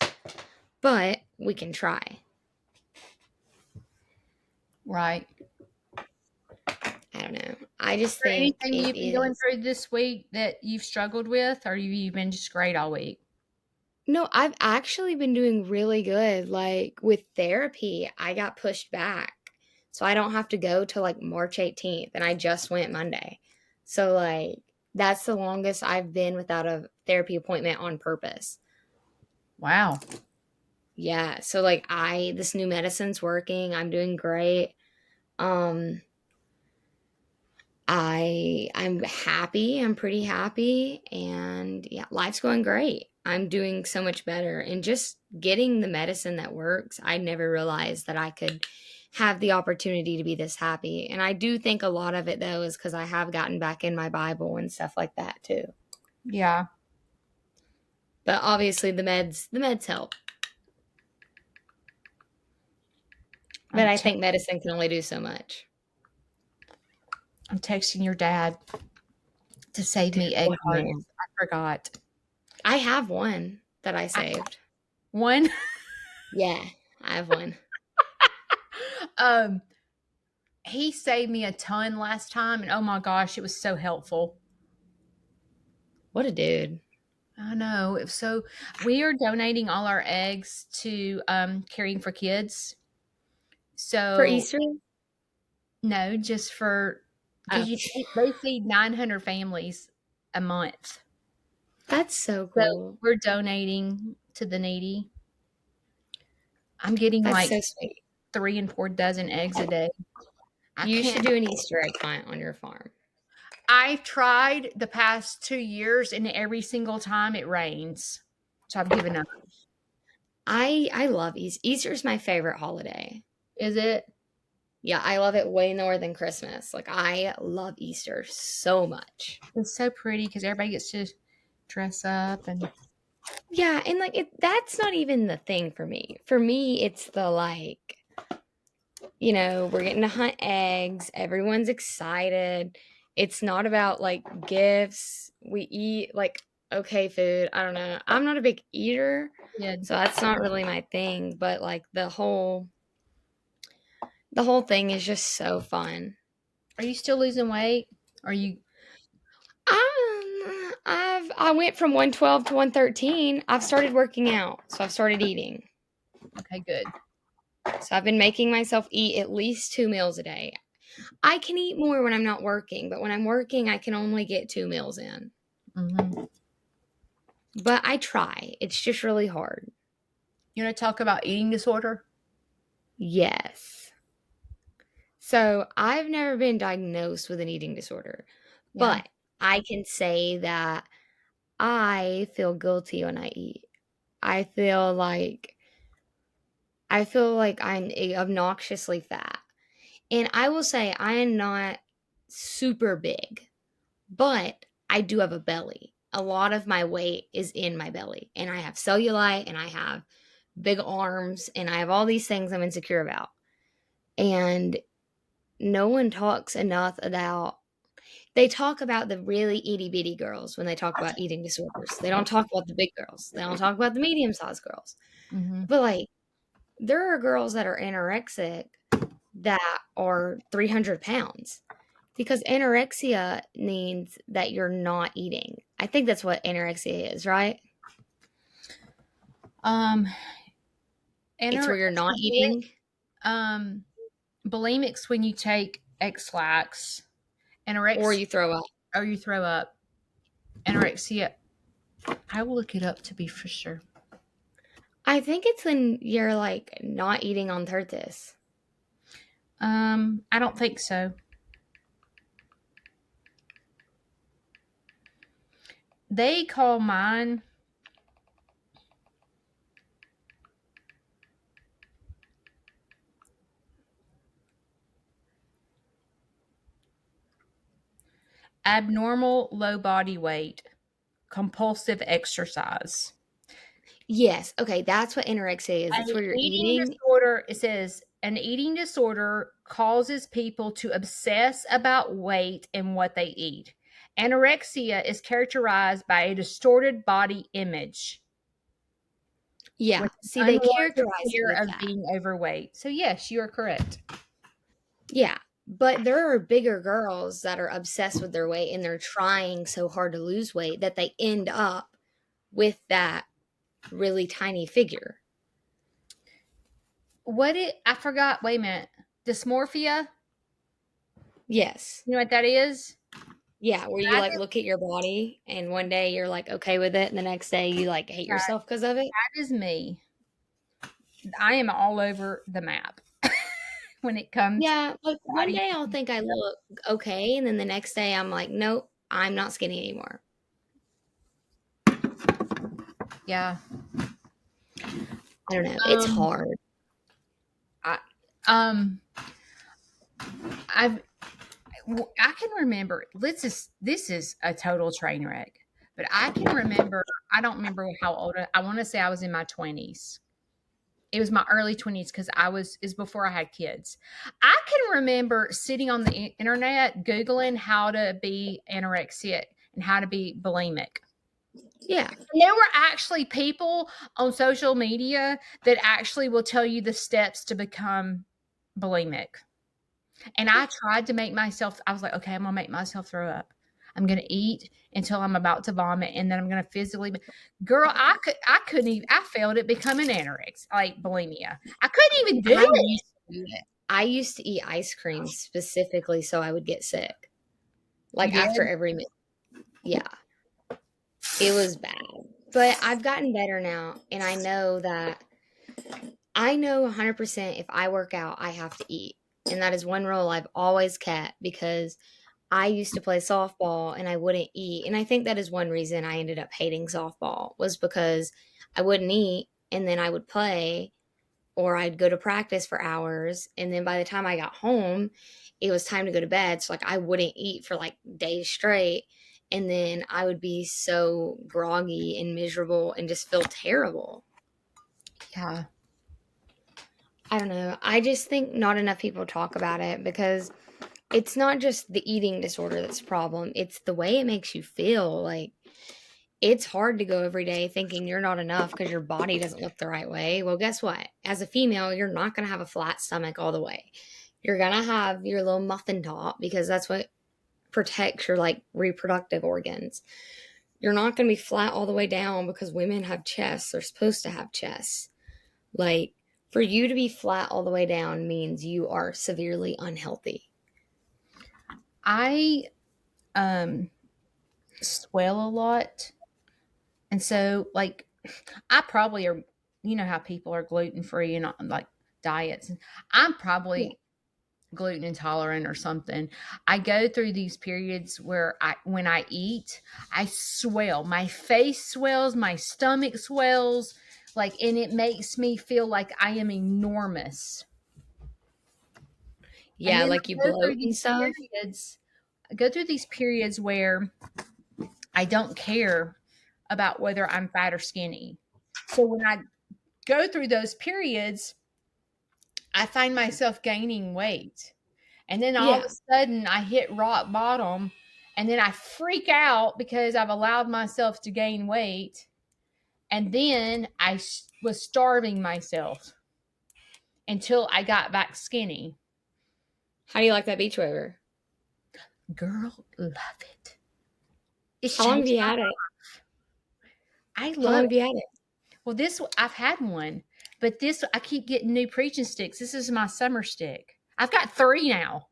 Speaker 1: but we can try.
Speaker 2: Right.
Speaker 1: I don't know. I just
Speaker 2: There
Speaker 1: think
Speaker 2: anything
Speaker 1: it
Speaker 2: you've been going
Speaker 1: is.
Speaker 2: through this week that you've struggled with, or you've been just great all week?
Speaker 1: No, I've actually been doing really good. Like with therapy, I got pushed back. So I don't have to go till like March 18th, and I just went Monday. So like that's the longest I've been without a therapy appointment on purpose.
Speaker 2: Wow.
Speaker 1: Yeah, so like this new medicine's working. I'm doing great. Um I'm happy. I'm pretty happy, and yeah, life's going great. I'm doing so much better, and just getting the medicine that works. I never realized that I could have the opportunity to be this happy. And I do think a lot of it though is cuz I have gotten back in my Bible and stuff like that too.
Speaker 2: Yeah.
Speaker 1: But obviously the meds help. But
Speaker 2: I'm,
Speaker 1: I
Speaker 2: te-
Speaker 1: think medicine can only do so much.
Speaker 2: I'm texting your dad to save me egg
Speaker 1: What
Speaker 2: hearts.
Speaker 1: man?
Speaker 2: I forgot.
Speaker 1: I have one that I
Speaker 2: I,
Speaker 1: saved.
Speaker 2: one.
Speaker 1: Yeah, I have one.
Speaker 2: um, he saved me a ton last time, and oh my gosh, it was so helpful.
Speaker 1: What a dude.
Speaker 2: I know. So we are donating all our eggs to Caring for Kids.
Speaker 1: For
Speaker 2: So
Speaker 1: Easter?
Speaker 2: no, just for
Speaker 1: Oh,
Speaker 2: because they feed 900 families a month.
Speaker 1: that's so
Speaker 2: So
Speaker 1: cool.
Speaker 2: we're donating to the needy. I'm getting
Speaker 1: That's
Speaker 2: like
Speaker 1: so sweet.
Speaker 2: 3 and 4 dozen eggs a day. I
Speaker 1: You should
Speaker 2: can't.
Speaker 1: do an Easter egg hunt on your farm.
Speaker 2: I've tried the past 2 years, and every single time it rains, so I've given up.
Speaker 1: I love Easter. Easter's my favorite holiday.
Speaker 2: Is it?
Speaker 1: Yeah, I love it way more than Christmas. Like I love Easter so much.
Speaker 2: It's so pretty because everybody gets to dress up and
Speaker 1: Yeah, and like that's not even the thing for me. For me, it's the like, we're getting to hunt eggs, everyone's excited. It's not about like gifts. We eat like okay food. I don't know. I'm not a big eater,
Speaker 2: kid.
Speaker 1: so that's not really my thing, but like the whole thing is just so fun.
Speaker 2: Are you still losing weight? Are you
Speaker 1: I went from 112 to 113. I've started working out, so I've started eating.
Speaker 2: okay? Good.
Speaker 1: So I've been making myself eat at least 2 meals a day. I can eat more when I'm not working, but when I'm working, I can only get 2 meals in.
Speaker 2: Hmm.
Speaker 1: But I try. It's just really hard.
Speaker 2: You want to talk about eating disorder?
Speaker 1: Yes. So I've never been diagnosed with an eating disorder,
Speaker 2: Yeah.
Speaker 1: but I can say that I feel guilty when I eat. I feel like I'm obnoxiously fat. And I will say I am not super big, but I do have a belly. A lot of my weight is in my belly, and I have cellulite, and I have big arms, and I have all these things I'm insecure about. And no one talks enough about they talk about the really itty bitty girls when they talk about eating disorders. They don't talk about the big girls. They don't talk about the medium sized girls.
Speaker 2: Hmm.
Speaker 1: But like there are girls that are anorexic that are 300 pounds because anorexia means that you're not eating. I think that's what anorexia is, right?
Speaker 2: Um,
Speaker 1: It's where you're not
Speaker 2: anorexia,
Speaker 1: eating
Speaker 2: um, bulimics when you take X-Lax,
Speaker 1: or
Speaker 2: anorexia,
Speaker 1: you throw up.
Speaker 2: or you throw up. Anorexia. I will look it up to be for sure.
Speaker 1: I think it's when you're like not eating on purpose.
Speaker 2: I don't think so. They call mine abnormal low body weight, compulsive exercise.
Speaker 1: Yes. Okay. That's what anorexia is.
Speaker 2: An
Speaker 1: It's where you're
Speaker 2: eating
Speaker 1: eating.
Speaker 2: disorder, it says, an eating disorder causes people to obsess about weight and what they eat. Anorexia is characterized by a distorted body image
Speaker 1: Yeah.
Speaker 2: with
Speaker 1: See, they
Speaker 2: unwarranted
Speaker 1: characterize it
Speaker 2: fear
Speaker 1: with
Speaker 2: of
Speaker 1: that.
Speaker 2: being overweight. So, yes, you are correct.
Speaker 1: Yeah. But there are bigger girls that are obsessed with their weight and they're trying so hard to lose weight that they end up with that really tiny figure.
Speaker 2: I forgot, wait a minute. Dysmorphia,
Speaker 1: Yes.
Speaker 2: you know what that is?
Speaker 1: Yeah, where you
Speaker 2: That
Speaker 1: like
Speaker 2: is,
Speaker 1: look at your body and one day you're like okay with it and the next day you like hate
Speaker 2: that
Speaker 1: yourself because of it.
Speaker 2: is me. I am all over the map when it comes to
Speaker 1: Yeah, like one
Speaker 2: body.
Speaker 1: day I'll think I look okay and then the next day I'm like, nope, I'm not skinny anymore.
Speaker 2: Yeah.
Speaker 1: I don't know. It's
Speaker 2: Um,
Speaker 1: hard.
Speaker 2: I, um, I've I can remember. This is a total train wreck, but I can remember. I don't remember how old I want to say I was in my 20s. It was my early 20s because I was is before I had kids. I can remember sitting on the internet googling how to be anorexic and how to be bulimic.
Speaker 1: Yeah.
Speaker 2: And there were actually people on social media that actually will tell you the steps to become bulimic. And I tried to make myself, I was like, okay, I'm gonna make myself throw up. I'm going to eat until I'm about to vomit, and then I'm going to physically. Girl, I couldn't even. I failed at becoming anorexic, like bulimia. I couldn't even do
Speaker 1: I
Speaker 2: it.
Speaker 1: used to do it. I used to eat ice cream specifically so I would get sick.
Speaker 2: You
Speaker 1: Like after
Speaker 2: did?
Speaker 1: every meal. Yeah, it was bad. But I've gotten better now, and I know 100% if I work out, I have to eat. And that is one rule I've always kept because I used to play softball and I wouldn't eat. And I think that is one reason I ended up hating softball was because I wouldn't eat and then I would play or I'd go to practice for hours. And then by the time I got home, it was time to go to bed. So, like, I wouldn't eat for like days straight. And then I would be so groggy and miserable and just feel terrible.
Speaker 2: Yeah.
Speaker 1: I don't know. I just think not enough people talk about it because it's not just the eating disorder that's a problem, it's the way it makes you feel. Like, it's hard to go every day thinking you're not enough because your body doesn't look the right way. Well, guess what? As a female, you're not going to have a flat stomach all the way. You're going to have your little muffin top because that's what protects your like reproductive organs. You're not going to be flat all the way down because women have chests. They're supposed to have chests. Like, for you to be flat all the way down means you are severely unhealthy.
Speaker 2: I swell a lot. And so, like, I probably are, you know, how people are gluten free and like diets. I'm
Speaker 1: Yeah.
Speaker 2: probably gluten intolerant or something. I go through these periods where when I eat, I swell. My face swells, my stomach swells, like, and it makes me feel like I am enormous. And
Speaker 1: Yeah,
Speaker 2: then
Speaker 1: like you bloat and stuff.
Speaker 2: I go through these periods where I don't care about whether I'm fat or skinny. So when I go through those periods, I find myself gaining weight. And then all of
Speaker 1: Yeah.
Speaker 2: a sudden, I hit rock bottom. And then I freak out because I've allowed myself to gain weight. And then was starving myself until I got back skinny.
Speaker 1: How do you like that beach waiver?
Speaker 2: Girl, love it. It's
Speaker 1: How long have
Speaker 2: changed
Speaker 1: you
Speaker 2: my
Speaker 1: had it?
Speaker 2: I
Speaker 1: How long
Speaker 2: love
Speaker 1: have
Speaker 2: it.
Speaker 1: you had it?
Speaker 2: Well, this I've had one, but this I keep getting new preaching sticks. This is my summer stick. I've got 3 now.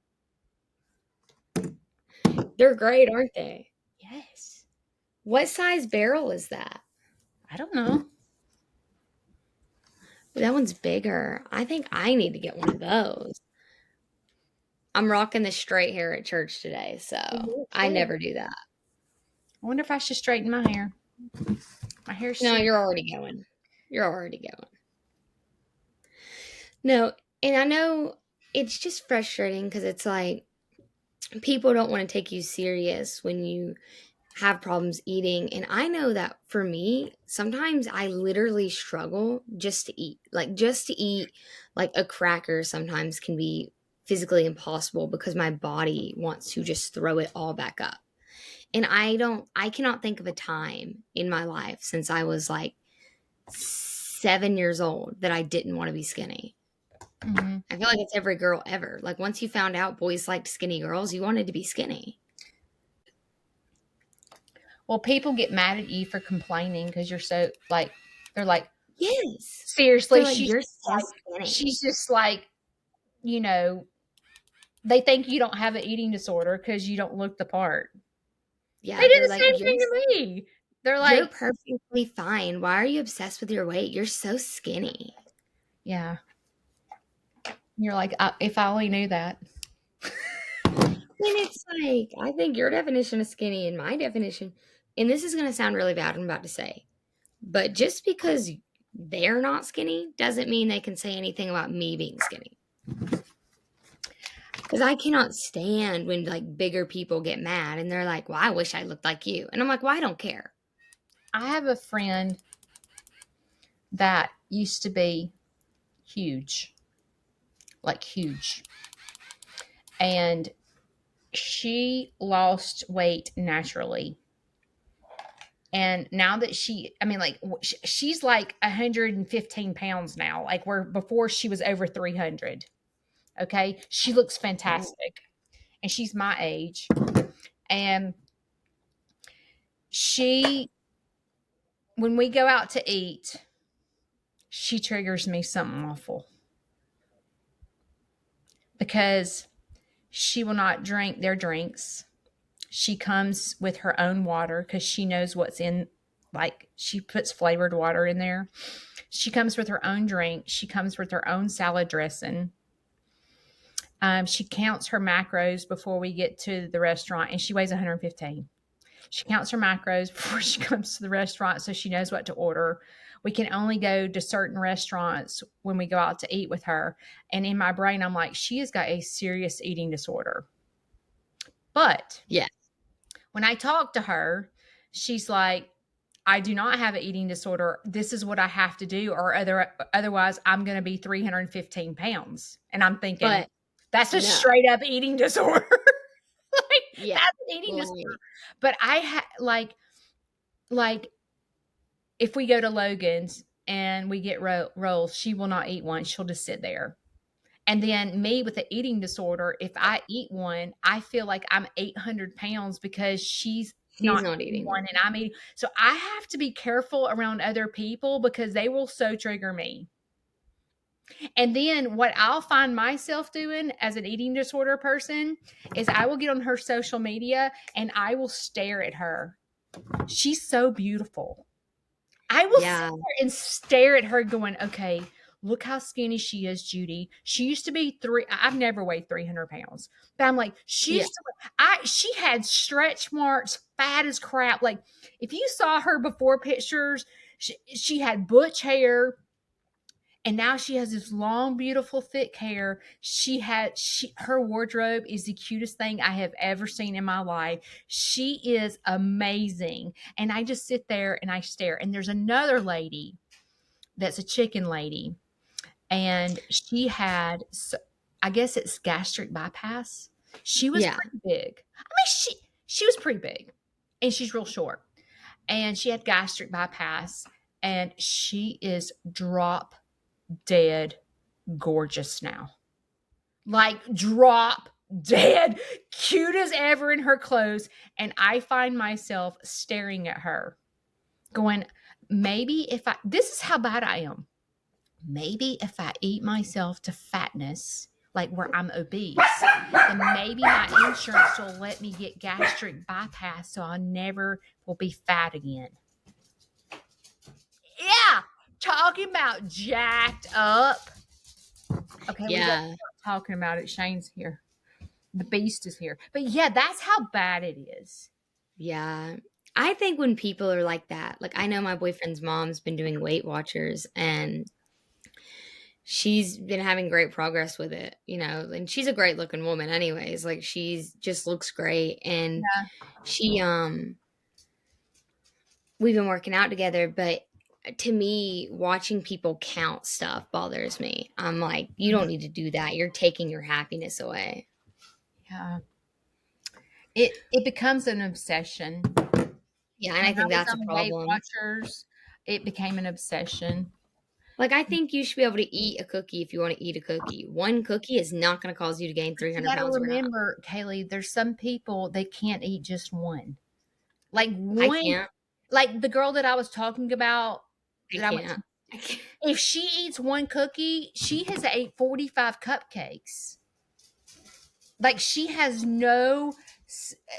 Speaker 1: They're great, aren't they?
Speaker 2: Yes.
Speaker 1: What size barrel is that?
Speaker 2: I don't know.
Speaker 1: That one's bigger. I think I need to get one of those. I'm rocking the straight hair at church today,
Speaker 2: It
Speaker 1: so
Speaker 2: looks
Speaker 1: I
Speaker 2: good.
Speaker 1: never do that.
Speaker 2: I wonder if I should straighten my hair. My hair's
Speaker 1: No,
Speaker 2: super.
Speaker 1: you're already going. You're already going. No, and I know it's just frustrating because it's like people don't want to take you serious when you have problems eating. And I know that for me, sometimes I literally struggle just to eat. Like, just to eat, like a cracker sometimes can be physically impossible because my body wants to just throw it all back up. And I cannot think of a time in my life since I was like 7 years old that I didn't want to be skinny.
Speaker 2: Mhm.
Speaker 1: I feel like it's every girl ever. Like, once you found out boys liked skinny girls, you wanted to be skinny.
Speaker 2: Well, people get mad at you for complaining because you're so like. They're like,
Speaker 1: Yes. They're
Speaker 2: seriously,
Speaker 1: like, you're so skinny.
Speaker 2: she's just like, you know, they think you don't have an eating disorder because you don't look the part. They
Speaker 1: Yeah,
Speaker 2: do
Speaker 1: they're
Speaker 2: the
Speaker 1: like,
Speaker 2: same thing to me. They're
Speaker 1: you're
Speaker 2: like,
Speaker 1: perfectly fine. Why are you obsessed with your weight? You're so skinny.
Speaker 2: yeah. You're like, if I only knew that.
Speaker 1: And it's like, I think your definition of skinny and my definition, and this is going to sound really bad, I'm about to say, but just because they're not skinny doesn't mean they can say anything about me being skinny. Because I cannot stand when like bigger people get mad and they're like, well, I wish I looked like you. And I'm like, well, I don't care.
Speaker 2: I have a friend that used to be huge, like huge. And she lost weight naturally. And now that I mean, like, she's like 115 pounds now, like where before she was over 300. Okay. She looks
Speaker 1: Oh,
Speaker 2: fantastic. And she's my age. And She, when we go out to eat, she triggers me something awful because she will not drink their drinks. She comes with her own water because she knows what's in, like, she puts flavored water in there. She comes with her own drink. She comes with her own salad dressing. She counts her macros before we get to the restaurant, and she weighs 115. She counts her macros before she comes to the restaurant so she knows what to order. We can only go to certain restaurants when we go out to eat with her. And in my brain, I'm like, she has got a serious eating disorder. But
Speaker 1: Yeah.
Speaker 2: when I talk to her, she's like, I do not have an eating disorder. This is what I have to do, or otherwise I'm going to be 315 pounds. And I'm thinking,
Speaker 1: But
Speaker 2: that's a
Speaker 1: no.
Speaker 2: straight up eating disorder. Like,
Speaker 1: Yeah.
Speaker 2: that's an eating disorder.
Speaker 1: Like,
Speaker 2: But like if we go to Logan's and we get rolls, she will not eat one. She'll just sit there. And then me with the eating disorder, if I eat one, I feel like I'm 800 pounds because she's
Speaker 1: she's
Speaker 2: not
Speaker 1: not
Speaker 2: eating
Speaker 1: eating
Speaker 2: one
Speaker 1: them.
Speaker 2: and I'm eating. So I have to be careful around other people because they will so trigger me. And then what I'll find myself doing as an eating disorder person is I will get on her social media and I will stare at her. She's so beautiful. I will sit
Speaker 1: Yeah.
Speaker 2: there and stare at her going, okay, look how skinny she is, Judy. She used to be I've never weighed 300 pounds, but I'm like,
Speaker 1: Yeah.
Speaker 2: she had stretch marks, fat as crap. Like if you saw her before pictures, she had butch hair. And now she has this long, beautiful, thick hair. Her wardrobe is the cutest thing I have ever seen in my life. She is amazing. And I just sit there and I stare. And there's another lady that's a chicken lady. And she had, I guess it's gastric bypass. She was
Speaker 1: Yeah.
Speaker 2: pretty big. I mean, she was pretty big. And she's real short. And she had gastric bypass. And she is drop dead gorgeous now. Like drop dead cute as ever in her clothes. And I find myself staring at her going, maybe if this is how bad I am. Maybe if I eat myself to fatness, like where I'm obese, then maybe my insurance will let me get gastric bypass so I never will be fat again. Yeah, talking about jacked up. Okay, we got to
Speaker 1: Yeah.
Speaker 2: start talking about it. Shane's here. The beast is here. But yeah, that's how bad it is.
Speaker 1: Yeah. I think when people are like that, like I know my boyfriend's mom's been doing Weight Watchers and she's been having great progress with it, and she's a great looking woman anyways. Like she's just looks great and
Speaker 2: Yeah.
Speaker 1: she we've been working out together, but to me, watching people count stuff bothers me. I'm like, you don't need to do that. You're taking your happiness away.
Speaker 2: Yeah. It becomes an obsession.
Speaker 1: Yeah, and I
Speaker 2: When I
Speaker 1: think
Speaker 2: was
Speaker 1: that's a
Speaker 2: on Weight
Speaker 1: problem.
Speaker 2: Watchers, it became an obsession.
Speaker 1: Like, I think you should be able to eat a cookie if you want to eat a cookie. One cookie is not going to cause you to gain
Speaker 2: But you
Speaker 1: 300
Speaker 2: got to
Speaker 1: pounds overnight.
Speaker 2: remember, Kaylee, there's some people they can't eat just one. Like
Speaker 1: I
Speaker 2: one,
Speaker 1: can't.
Speaker 2: like the girl that I was talking about
Speaker 1: I
Speaker 2: that I went
Speaker 1: can't.
Speaker 2: to,
Speaker 1: I can't.
Speaker 2: if she eats one cookie, she has ate 45 cupcakes. Like she has no,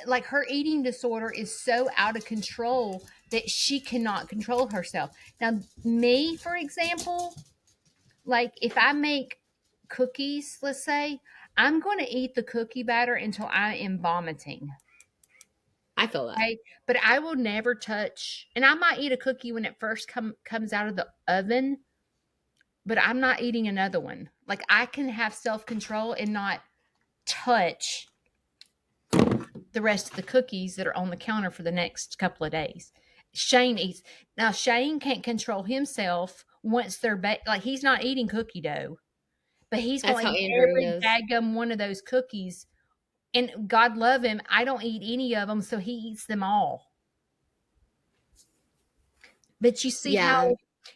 Speaker 2: like her eating disorder is so out of control that she cannot control herself. Now, me, for example, like if I make cookies, let's say, I'm going to eat the cookie batter until I am vomiting.
Speaker 1: I feel that.
Speaker 2: Okay, but I will never touch, and I might eat a cookie when it first comes out of the oven, but I'm not eating another one. Like I can have self control and not touch the rest of the cookies that are on the counter for the next couple of days. Shane eats. Now Shane can't control himself once they're like he's not eating cookie dough, but he's
Speaker 1: That's
Speaker 2: going
Speaker 1: how
Speaker 2: to eat
Speaker 1: Andrew
Speaker 2: every
Speaker 1: is.
Speaker 2: daggum one of those cookies. And God love him, I don't eat any of them, so he eats them all. But
Speaker 1: Yeah.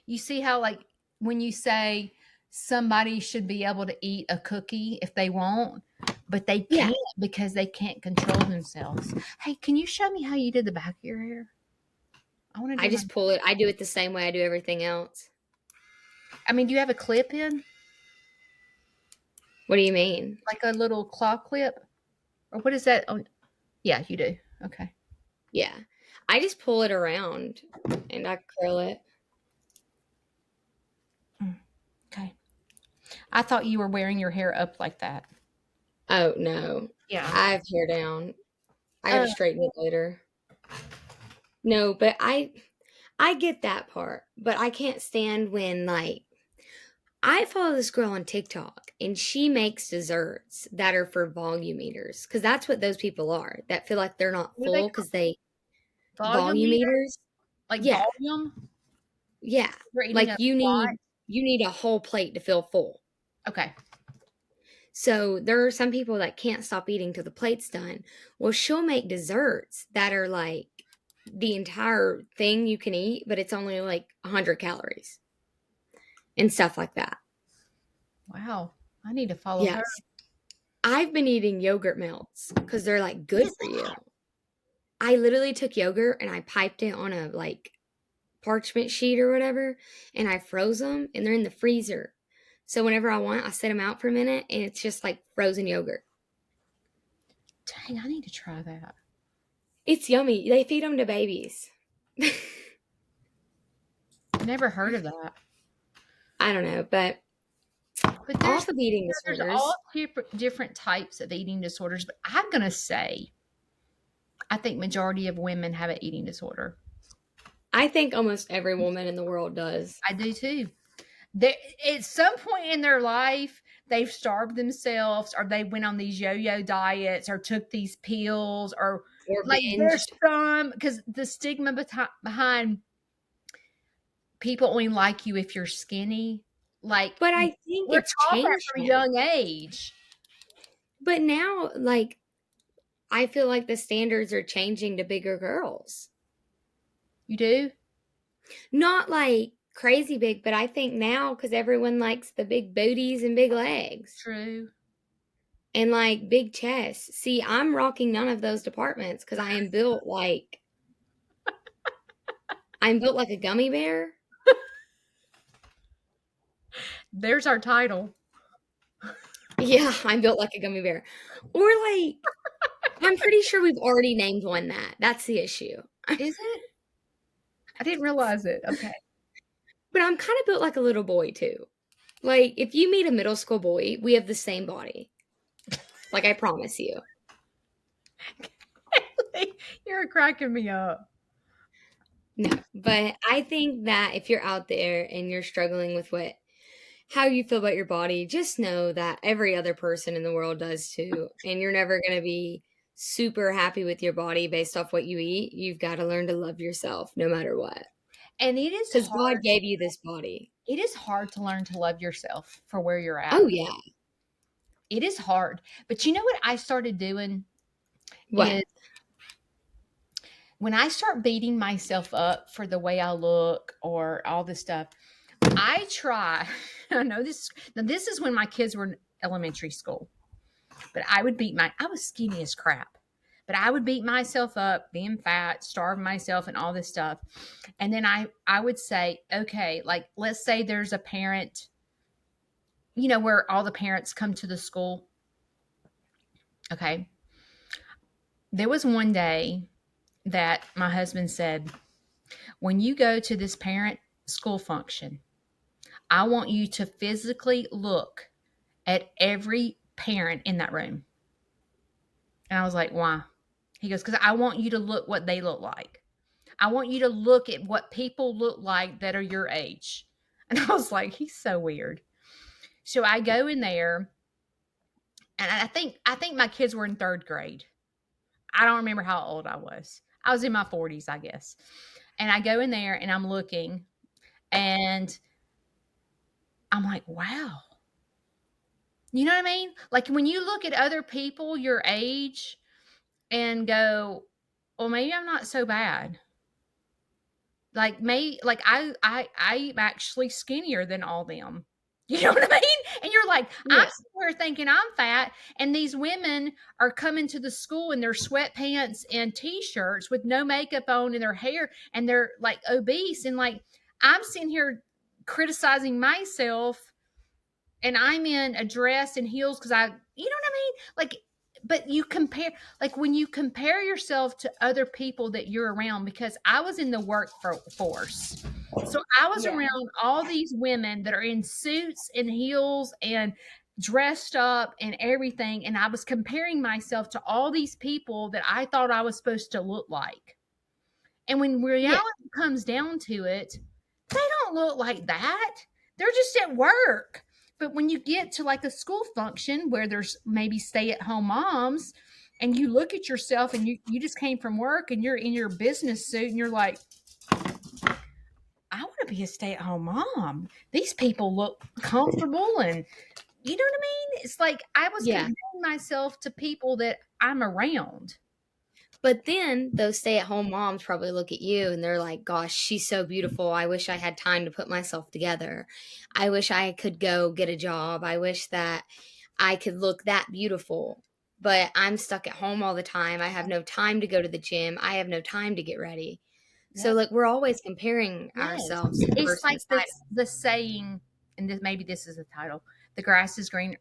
Speaker 2: you see how like when you say somebody should be able to eat a cookie if they want, but they
Speaker 1: Yeah.
Speaker 2: can't because they can't control themselves. Hey, can you show me how you did the back of your hair? I want to
Speaker 1: I
Speaker 2: do my.
Speaker 1: just pull it. I do it the same way I do everything else.
Speaker 2: I mean, do you have a clip in,
Speaker 1: What do you mean?
Speaker 2: like a little claw clip, or what is that? Oh, yeah, you do. Okay.
Speaker 1: Yeah. I just pull it around and I curl it.
Speaker 2: Mm, okay. I thought you were wearing your hair up like that.
Speaker 1: Oh, no.
Speaker 2: Yeah.
Speaker 1: I have hair down. I gotta
Speaker 2: Uh,
Speaker 1: straighten it later. No, but I get that part, but I can't stand when like I follow this girl on TikTok and she makes desserts that are for volume eaters because that's what those people are that feel like they're not
Speaker 2: what do they
Speaker 1: full
Speaker 2: call
Speaker 1: because they
Speaker 2: volume
Speaker 1: volume
Speaker 2: meter?
Speaker 1: eaters.
Speaker 2: Like
Speaker 1: Yeah,
Speaker 2: volume?
Speaker 1: yeah.
Speaker 2: You're eating
Speaker 1: Like
Speaker 2: a lot.
Speaker 1: you need a whole plate to feel full.
Speaker 2: Okay.
Speaker 1: So there are some people that can't stop eating till the plate's done. Well, she'll make desserts that are like the entire thing you can eat, but it's only like 100 calories and stuff like that.
Speaker 2: Wow. I need to follow her.
Speaker 1: Yes. I've been eating yogurt melts because they're like
Speaker 2: What
Speaker 1: good
Speaker 2: is
Speaker 1: for
Speaker 2: that?
Speaker 1: you. I literally took yogurt and I piped it on a like parchment sheet or whatever, and I froze them and they're in the freezer. So whenever I want, I set them out for a minute and it's just like frozen yogurt.
Speaker 2: Dang, I need to try that.
Speaker 1: It's yummy. They feed them to babies.
Speaker 2: Never heard of that.
Speaker 1: I don't know, but
Speaker 2: But
Speaker 1: off of eating
Speaker 2: there's all
Speaker 1: disorders,
Speaker 2: different types of eating disorders. But I'm gonna say, I think majority of women have an eating disorder.
Speaker 1: I think almost every woman in the world does.
Speaker 2: I do too. They, at some point in their life, they've starved themselves, or they went on these yo-yo diets, or took these pills, or
Speaker 1: Or
Speaker 2: like there's
Speaker 1: binged.
Speaker 2: some because the stigma behind people only like you if you're skinny. Like
Speaker 1: But I think
Speaker 2: we're
Speaker 1: it's
Speaker 2: taught that
Speaker 1: changed
Speaker 2: from a
Speaker 1: now.
Speaker 2: young age.
Speaker 1: But now, like, I feel like the standards are changing to bigger girls.
Speaker 2: You do?
Speaker 1: Not like crazy big, but I think now because everyone likes the big booties and big legs
Speaker 2: True.
Speaker 1: and like big chests. See, I'm rocking none of those departments because I'm built like a gummy bear.
Speaker 2: There's our title.
Speaker 1: Yeah, I'm built like a gummy bear. Or like, I'm pretty sure we've already named one that. That's the issue.
Speaker 2: Is it? I didn't realize it. Okay.
Speaker 1: But I'm kind of built like a little boy too. Like, if you meet a middle school boy, we have the same body. Like, I promise you.
Speaker 2: You're cracking me up.
Speaker 1: No, but I think that if you're out there and you're struggling with how you feel about your body, just know that every other person in the world does too. And you're never going to be super happy with your body based off what you eat. You've got to learn to love yourself no matter what.
Speaker 2: And it is
Speaker 1: Because God
Speaker 2: hard.
Speaker 1: gave you this body.
Speaker 2: It is hard to learn to love yourself for where you're
Speaker 1: Oh,
Speaker 2: at.
Speaker 1: yeah.
Speaker 2: It is hard. But you know what I started doing
Speaker 1: What?
Speaker 2: is when I start beating myself up for the way I look or all this stuff, I try. I know this. Now, this is when my kids were in elementary school, but I was skinny as crap, but I would beat myself up, being fat, starve myself, and all this stuff. And then I would say, okay, like let's say there's a parent, where all the parents come to the school. Okay. There was one day that my husband said, when you go to this parent school function, I want you to physically look at every parent in that room. And I was like, why? He goes, because I want you to look what they look like. I want you to look at what people look like that are your age. And I was like, he's so weird. So I go in there, and I think my kids were in third grade. I don't remember how old I was. I was in my 40s, I guess. And I go in there and I'm looking, and I'm like, wow. You know what I mean? Like when you look at other people your age and go, well, maybe I'm not so bad. Like I'm actually skinnier than all them. You know what I mean? And you're like, I'm
Speaker 1: Yeah.
Speaker 2: sitting here thinking I'm fat, and these women are coming to the school in their sweatpants and t-shirts with no makeup on in their hair, and they're like obese, and like I'm sitting here criticizing myself, and I'm in a dress and heels because I, you know what I mean? Like, but you compare, like when you compare yourself to other people that you're around, because I was in the workforce. So I was
Speaker 1: Yeah.
Speaker 2: around all these women that are in suits and heels and dressed up and everything. And I was comparing myself to all these people that I thought I was supposed to look like. And when
Speaker 1: Yeah.
Speaker 2: reality comes down to it, they don't look like that. They're just at work. But when you get to like a school function where there's maybe stay at home moms, and you look at yourself and you just came from work and you're in your business suit and you're like, I want to be a stay at home mom. These people look comfortable, and you know what I mean? It's like I was
Speaker 1: Yeah.
Speaker 2: comparing myself to people that I'm around.
Speaker 1: But then those stay-at-home moms probably look at you and they're like, "Gosh, she's so beautiful. I wish I had time to put myself together. I wish I could go get a job. I wish that I could look that beautiful. But I'm stuck at home all the time. I have no time to go to the gym. I have no time to get ready." So
Speaker 2: Yep.
Speaker 1: like we're always comparing
Speaker 2: Yes.
Speaker 1: ourselves to the
Speaker 2: It's
Speaker 1: person
Speaker 2: like
Speaker 1: beside
Speaker 2: this the saying, and this, maybe this is the title. The grass is green.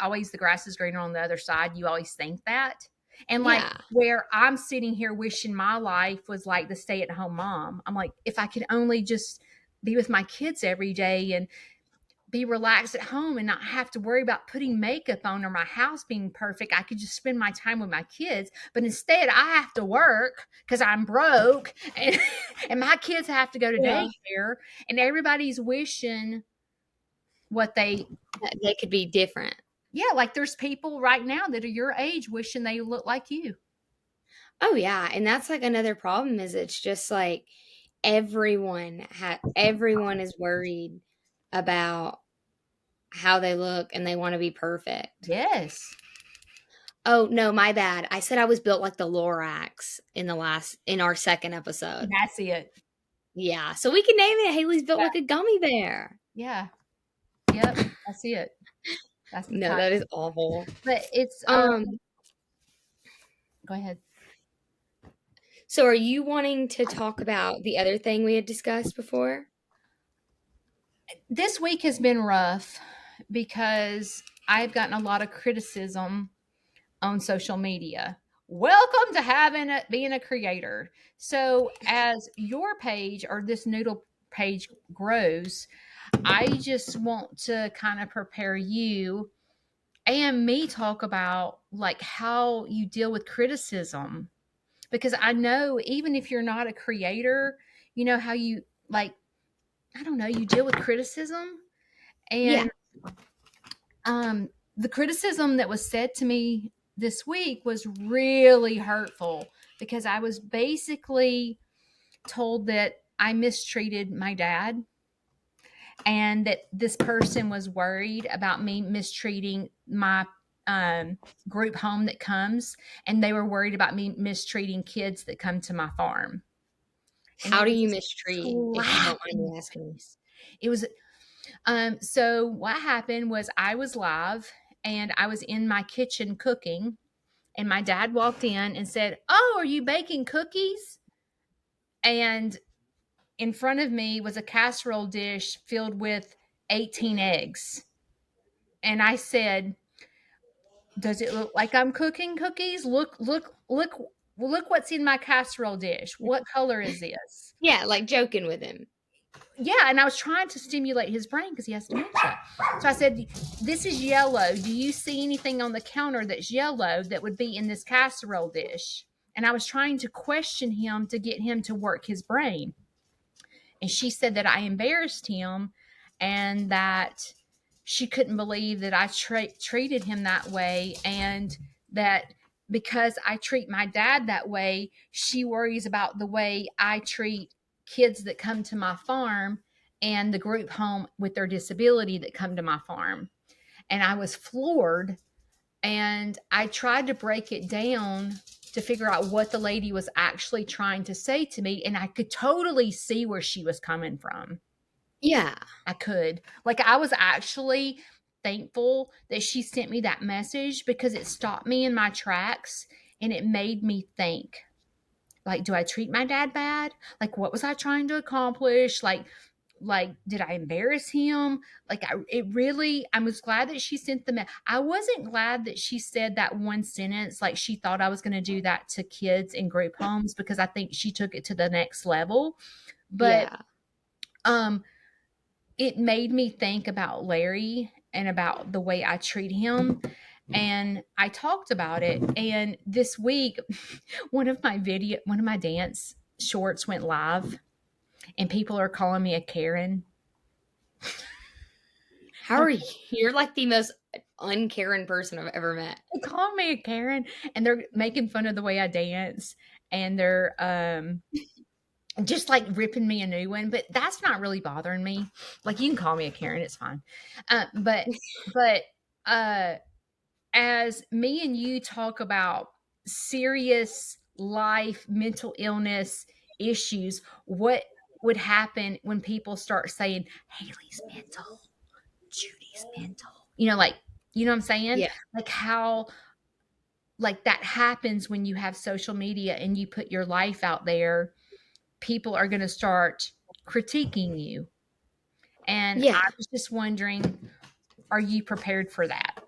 Speaker 2: Always the grass is greener on the other side. You always think that. And like
Speaker 1: Yeah.
Speaker 2: where I'm sitting here wishing my life was like the stay at home mom. I'm like, if I could only just be with my kids every day and be relaxed at home and not have to worry about putting makeup on or my house being perfect. I could just spend my time with my kids. But instead, I have to work because I'm broke, and, and my kids have to go to
Speaker 1: Yeah.
Speaker 2: daycare, and everybody's wishing what they,
Speaker 1: That they could be different.
Speaker 2: yeah, like there's people right now that are your age wishing they look like you.
Speaker 1: Oh yeah, and that's like another problem is it's just like everyone is worried about how they look and they want to be perfect.
Speaker 2: Yes.
Speaker 1: Oh, no, my bad. I said I was built like the Lorax in our second episode.
Speaker 2: That's it.
Speaker 1: Yeah, so we can name it Haley's built
Speaker 2: Yeah.
Speaker 1: like a gummy bear.
Speaker 2: Yeah. Yep. That's it. That's the
Speaker 1: No,
Speaker 2: title.
Speaker 1: that is awful.
Speaker 2: But it's,
Speaker 1: Um,
Speaker 2: go ahead.
Speaker 1: so are you wanting to talk about the other thing we had discussed before?
Speaker 2: This week has been rough because I've gotten a lot of criticism on social media. Welcome to being a creator. So as your page or this Noodle page grows, I just want to kind of prepare you and me talk about like how you deal with criticism, because I know even if you're not a creator, you know how you like, I don't know, you deal with criticism.
Speaker 1: Yeah.
Speaker 2: And the criticism that was said to me this week was really hurtful because I was basically told that I mistreated my dad, and that this person was worried about me mistreating my um, group home that comes, and they were worried about me mistreating kids that come to my farm. And
Speaker 1: How
Speaker 2: it
Speaker 1: do
Speaker 2: was
Speaker 1: you
Speaker 2: just
Speaker 1: mistreat, if you don't mind
Speaker 2: slapping
Speaker 1: me
Speaker 2: my
Speaker 1: asking?
Speaker 2: face. It was so what happened was I was live and I was in my kitchen cooking, and my dad walked in and said, "Oh, are you baking cookies?" And in front of me was a casserole dish filled with 18 eggs. And I said, "Does it look like I'm cooking cookies? Look what's in my casserole dish. What color is this?"
Speaker 1: Yeah, like joking with him.
Speaker 2: Yeah, and I was trying to stimulate his brain because he has dementia. So I said, "This is yellow. Do you see anything on the counter that's yellow that would be in this casserole dish?" And I was trying to question him to get him to work his brain. And she said that I embarrassed him, and that she couldn't believe that I treated him that way, and that because I treat my dad that way, she worries about the way I treat kids that come to my farm and the group home with their disability that come to my farm. And I was floored, and I tried to break it down to figure out what the lady was actually trying to say to me, and I could totally see where she was coming from.
Speaker 1: Yeah.
Speaker 2: I could. Like, I was actually thankful that she sent me that message because it stopped me in my tracks and it made me think, like, do I treat my dad bad? Like, what was I trying to accomplish? Like, did I embarrass him? Like, I was glad that she sent the I wasn't glad that she said that one sentence, like she thought I was going to do that to kids in group homes, because I think she took it to the next level. But
Speaker 1: Yeah.
Speaker 2: um it made me think about Larry and about the way I treat him. And I talked about it. And this week, one of my dance shorts went live, and people are calling me a Karen.
Speaker 1: How are you? You're like the most uncaring person I've ever met.
Speaker 2: They call me a Karen, and they're making fun of the way I dance, and they're just like ripping me a new one. But that's not really bothering me. Like, you can call me a Karen, it's fine. But uh as me and you talk about serious life, mental illness issues, what would happen when people start saying, Haley's mental, Judy's mental? Like, you know what I'm saying?
Speaker 1: Yeah.
Speaker 2: Like, how, like, that happens when you have social media and you put your life out there, people are going to start critiquing you. And I
Speaker 1: Yeah.
Speaker 2: was just wondering, are you prepared for that?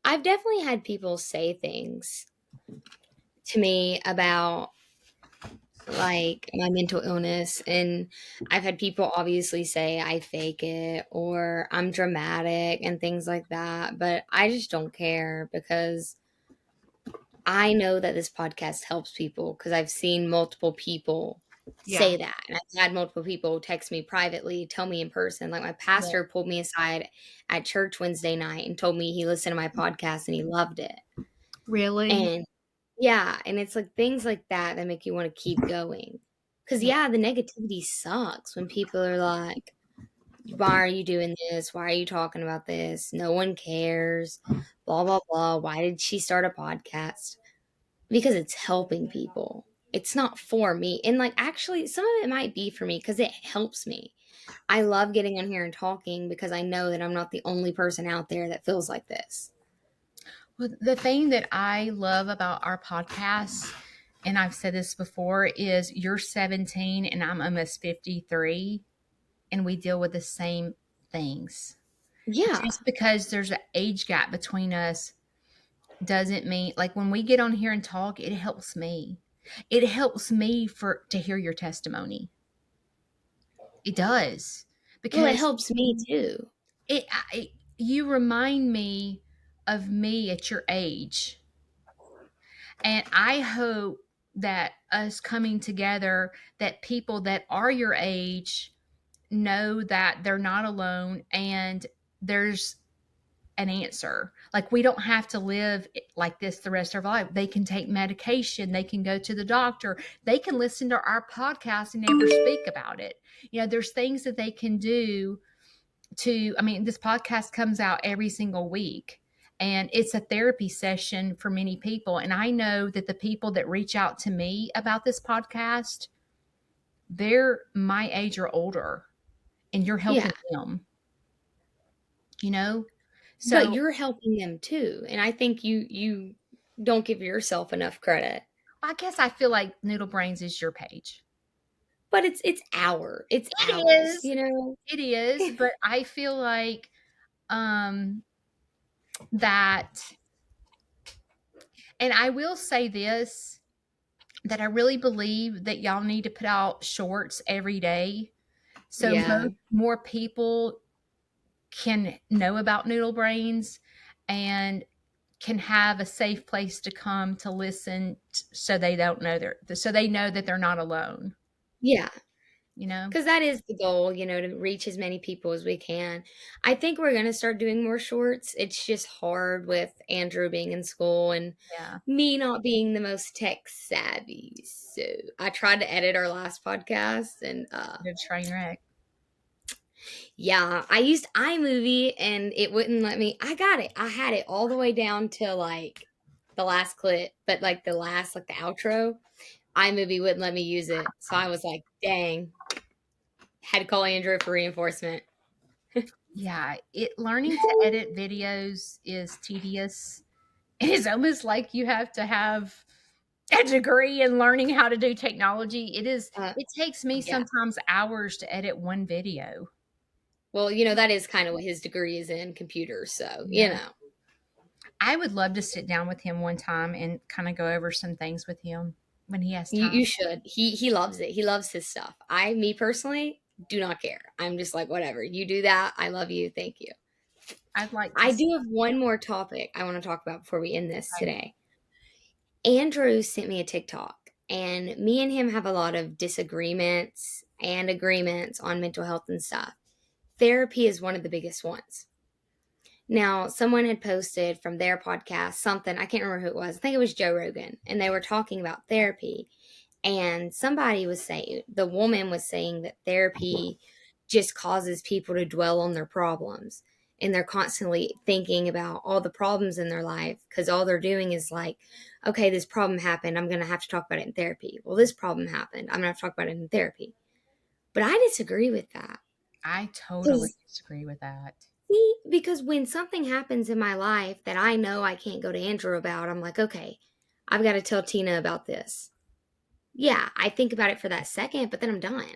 Speaker 1: I've definitely had people say things to me about like my mental illness, and I've had people obviously say I fake it or I'm dramatic and things like that, but I just don't care because I know that this podcast helps people because I've seen multiple people
Speaker 2: Yeah.
Speaker 1: say that. And I've had multiple people text me privately, tell me in person. Like my
Speaker 2: Yeah.
Speaker 1: pastor pulled me aside at church Wednesday night and told me he listened to my podcast and he loved it.
Speaker 2: Really?
Speaker 1: And yeah, and it's like things like that that make you want to keep going. Cause
Speaker 2: Yeah.
Speaker 1: yeah, the negativity sucks when people are like, why are you doing this? Why are you talking about this? No one cares. Blah, blah, blah. Why did she start a podcast? Because it's helping people. It's not for me. And like actually some of it might be for me because it helps me. I love getting on here and talking because I know that I'm not the only person out there that feels like this.
Speaker 2: Well, the thing that I love about our podcast, and I've said this before, is you're 17 and I'm almost 53, and we deal with the same things.
Speaker 1: Yeah.
Speaker 2: Just because there's an age gap between us doesn't mean, like, when we get on here and talk, it helps me. It helps me to hear your testimony. It does,
Speaker 1: Well, it
Speaker 2: because
Speaker 1: helps me too.
Speaker 2: you remind me of me at your age. And I hope that us coming together, that people that are your age know that they're not alone and there's an answer. Like, we don't have to live like this the rest of our life. They can take medication, they can go to the doctor, they can listen to our podcast and never speak about it. There's things that they can do I mean, this podcast comes out every single week, and it's a therapy session for many people. And I know that the people that reach out to me about this podcast, they're my age or older, and you're
Speaker 1: Yeah.
Speaker 2: helping them, you know?
Speaker 1: But
Speaker 2: So
Speaker 1: you're helping them too. And I think you don't give yourself enough credit.
Speaker 2: I guess I feel like Noodle Brains is your page.
Speaker 1: But it's
Speaker 2: It
Speaker 1: ours,
Speaker 2: is.
Speaker 1: you know?
Speaker 2: It is, but I feel like that, and I will say this, that I really believe that y'all need to put out shorts every day, so
Speaker 1: Yeah.
Speaker 2: more people can know about Noodle Brains and can have a safe place to come to listen, so they don't know so they know that they're not alone,
Speaker 1: Yeah.
Speaker 2: you know?
Speaker 1: Because that is the goal, to reach as many people as we can. I think we're going to start doing more shorts. It's just hard with Andrew being in school and
Speaker 2: Yeah.
Speaker 1: me not being the most tech savvy. So I tried to edit our last podcast and
Speaker 2: The train wreck.
Speaker 1: yeah, I used iMovie and it wouldn't let me. I got it. I had it all the way down to like the last clip, but like the outro, iMovie wouldn't let me use it. So I was like, dang. Had to call Andrew for reinforcement.
Speaker 2: Yeah, learning to edit videos is tedious. It is almost like you have to have a degree in learning how to do technology.
Speaker 1: Uh,
Speaker 2: It takes me
Speaker 1: yeah.
Speaker 2: sometimes hours to edit one video.
Speaker 1: Well, that is kind of what his degree is in, computers. So,
Speaker 2: Yeah. I would love to sit down with him one time and kind of go over some things with him when he has time.
Speaker 1: you should. He loves it. He loves his stuff. Me personally, do not care. I'm just like, whatever. You do that. I love you. Thank you.
Speaker 2: I'd like to
Speaker 1: I
Speaker 2: see.
Speaker 1: do have one more topic I want to talk about before we end this today. Andrew sent me a TikTok, and me and him have a lot of disagreements and agreements on mental health and stuff. Therapy is one of the biggest ones. Now, someone had posted from their podcast something, I can't remember who it was. I think it was Joe Rogan, and they were talking about therapy. And somebody was saying, the woman was saying that therapy just causes people to dwell on their problems. And they're constantly thinking about all the problems in their life because all they're doing is like, okay, this problem happened. I'm going to have to talk about it in therapy. Well, this problem happened. I'm going to have to talk about it in therapy. But I disagree with that.
Speaker 2: I totally
Speaker 1: Because,
Speaker 2: disagree with that.
Speaker 1: see, because when something happens in my life that I know I can't go to Andrew about, I'm like, okay, I've got to tell Tina about this. Yeah, I think about it for that second, but then I'm done.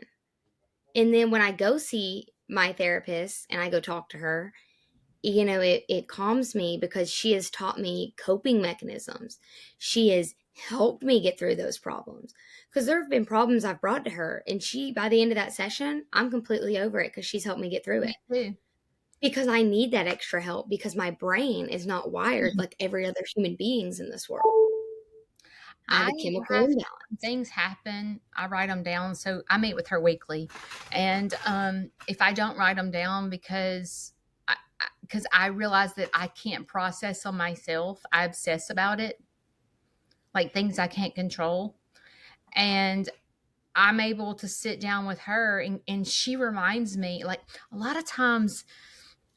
Speaker 1: And then when I go see my therapist and I go talk to her, it calms me because she has taught me coping mechanisms. She has helped me get through those problems. Because there have been problems I've brought to her, and by the end of that session, I'm completely over it because she's helped me get through
Speaker 2: Me
Speaker 1: it.
Speaker 2: too.
Speaker 1: Because I need that extra help because my brain is not wired like every other human being's in this world. I have
Speaker 2: I
Speaker 1: a chemical
Speaker 2: have
Speaker 1: imbalance.
Speaker 2: things happen. I write them down. So I meet with her weekly, and if I don't write them down because I realize that I can't process them myself, I obsess about it, like things I can't control, and I'm able to sit down with her, and she reminds me. Like a lot of times,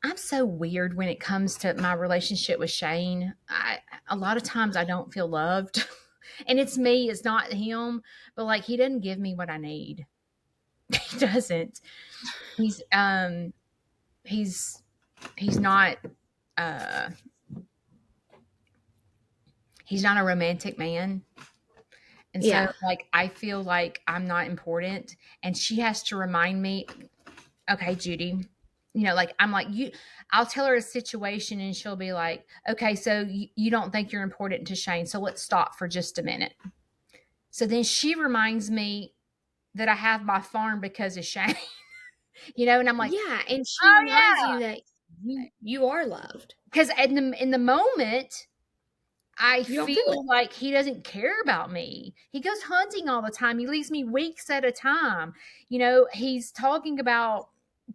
Speaker 2: I'm so weird when it comes to my relationship with Shane. A lot of times I don't feel loved. And it's me, it's not him, but like he doesn't give me what I need. He doesn't. He's he's he's not uh he's not a romantic man. And so
Speaker 1: Yeah.
Speaker 2: like I feel like I'm not important, and she has to remind me, okay, Judy, like I'm like you I'll tell her a situation and she'll be like, okay, so you don't think you're important to Shane, so let's stop for just a minute. So then she reminds me that I have my farm because of Shane. And I'm like,
Speaker 1: Yeah, and she
Speaker 2: oh
Speaker 1: reminds
Speaker 2: yeah,
Speaker 1: you that you are loved.
Speaker 2: because in the moment I
Speaker 1: You don't feel it.
Speaker 2: feel like he doesn't care about me. He goes hunting all the time. He leaves me weeks at a time. He's talking about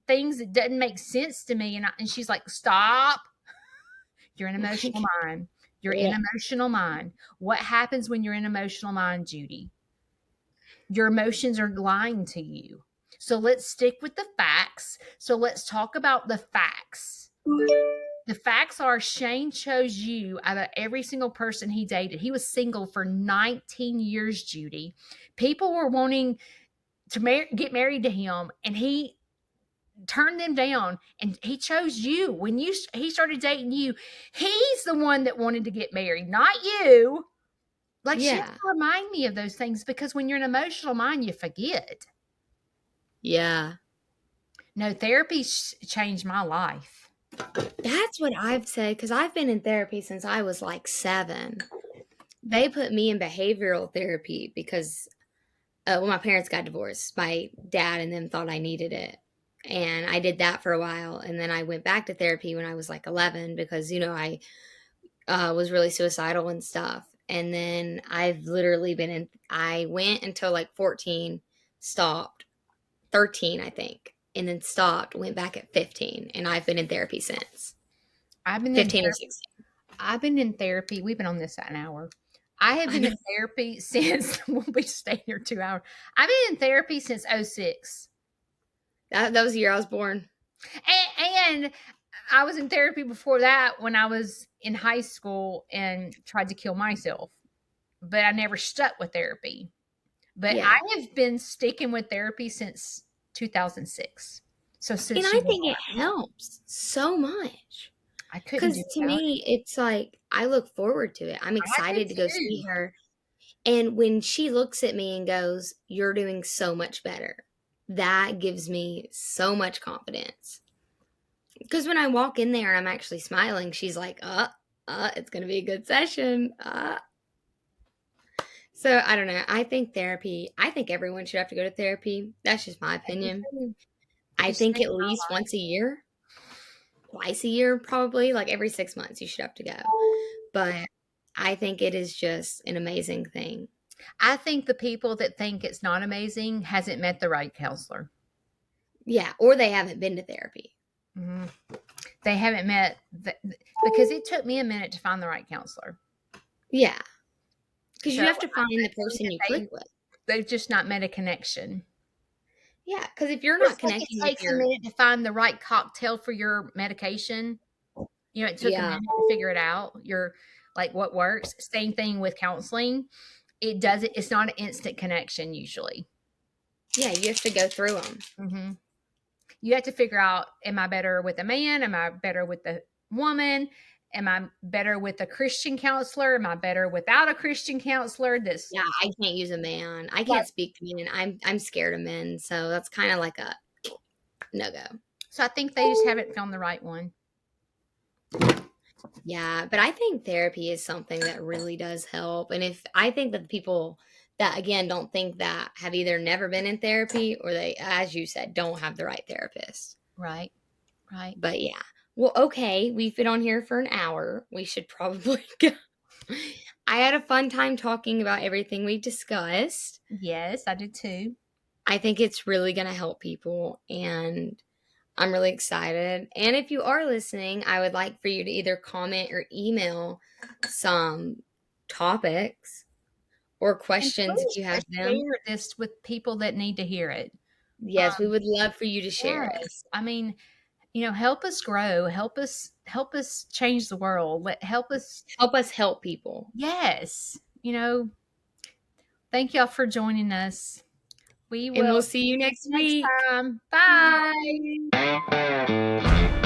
Speaker 2: things that doesn't make sense to me, and she's like, "Stop! You're an emotional
Speaker 1: Like,
Speaker 2: mind. You're in
Speaker 1: yeah.
Speaker 2: emotional mind. What happens when you're in emotional mind, Judy? Your emotions are lying to you. So let's stick with the facts. So let's talk about the facts. The facts are Shane chose you out of every single person he dated. He was single for 19 years, Judy. People were wanting to get married to him, and he turned them down, and he chose you. When he started dating you, he's the one that wanted to get married, not you. Like, she has
Speaker 1: Yeah.
Speaker 2: to remind me of those things, because when you're an emotional mind, you forget.
Speaker 1: Yeah.
Speaker 2: No, therapy changed my life.
Speaker 1: That's what I've said because I've been in therapy since I was like 7. They put me in behavioral therapy because, my parents got divorced. My dad and them thought I needed it. And I did that for a while. And then I went back to therapy when I was like 11 because, I was really suicidal and stuff. And then I went until like 14, stopped, 13, I think, and then stopped, went back at 15. And I've been in therapy since
Speaker 2: I've been in
Speaker 1: 15 or
Speaker 2: therapy.
Speaker 1: 16.
Speaker 2: I've been in therapy. We've been on this an hour. I have
Speaker 1: I
Speaker 2: been
Speaker 1: know.
Speaker 2: in therapy since we'll be staying here 2 hours. I've been in therapy since '06.
Speaker 1: That was the year I was born.
Speaker 2: And I was in therapy before that when I was in high school and tried to kill myself. But I never stuck with therapy. But
Speaker 1: Yeah.
Speaker 2: I have been sticking with therapy since 2006. So
Speaker 1: And
Speaker 2: since
Speaker 1: I
Speaker 2: you've been
Speaker 1: think it helps so much.
Speaker 2: I couldn't do
Speaker 1: Because
Speaker 2: it
Speaker 1: to
Speaker 2: without
Speaker 1: me, it's like I look forward to it. I'm
Speaker 2: it. I do
Speaker 1: excited to go see
Speaker 2: too.
Speaker 1: her. And when she looks at me and goes, "You're doing so much better," that gives me so much confidence. Because when I walk in there and I'm actually smiling, she's like, it's going to be a good session. So I don't know. I think everyone should have to go to therapy. That's just my
Speaker 2: I do
Speaker 1: opinion.
Speaker 2: too.
Speaker 1: I
Speaker 2: Just
Speaker 1: think
Speaker 2: think
Speaker 1: at least once a year, twice a year, probably, like every 6 months, you should have to go. But I think it is just an amazing thing.
Speaker 2: I think the people that think it's not amazing hasn't met the right counselor.
Speaker 1: Yeah. Or they haven't been to therapy.
Speaker 2: Mhm. They haven't met because it took me a minute to find the right counselor.
Speaker 1: Yeah. Because
Speaker 2: So
Speaker 1: you have to
Speaker 2: I
Speaker 1: find the
Speaker 2: think
Speaker 1: person
Speaker 2: that
Speaker 1: you click with.
Speaker 2: they've just not met a connection.
Speaker 1: Yeah. Because if you're not
Speaker 2: Just like it
Speaker 1: connecting with
Speaker 2: takes a
Speaker 1: your,
Speaker 2: minute to find the right cocktail for your medication. It took a
Speaker 1: yeah,
Speaker 2: minute to figure it out. Your like what works. Same thing with counseling. It's not an instant connection usually.
Speaker 1: yeah, you have to go through them.
Speaker 2: Hmm. You have to figure out, am I better with a man? Am I better with a woman? Am I better with a Christian counselor? Am I better without a Christian counselor? This
Speaker 1: Yeah, I can't use a man. I
Speaker 2: like
Speaker 1: can't speak to men. I'm scared of men, so that's kind of like a no go.
Speaker 2: so I think they just haven't found the right one.
Speaker 1: Yeah, but I think therapy is something that really does help. And if I think that the people that again don't think that have either never been in therapy or they, as you said, don't have the right therapist.
Speaker 2: Right. Right.
Speaker 1: But yeah. Well, okay, we've been on here for an hour. We should probably go. I had a fun time talking about everything we discussed.
Speaker 2: Yes, I did too.
Speaker 1: I think it's really going to help people and I'm really excited. And if you are listening, I would like for you to either comment or email some topics or
Speaker 2: And
Speaker 1: questions if
Speaker 2: please
Speaker 1: you have them.
Speaker 2: share this with people that need to hear it.
Speaker 1: Yes, we would love for you to share it.
Speaker 2: Yes. I mean, help us grow, help us change the world. Help us.
Speaker 1: Help us help people.
Speaker 2: Yes. Thank y'all for joining us. We
Speaker 1: And
Speaker 2: will
Speaker 1: we'll see you
Speaker 2: see you
Speaker 1: next
Speaker 2: next
Speaker 1: week.
Speaker 2: time. Bye.
Speaker 1: Bye.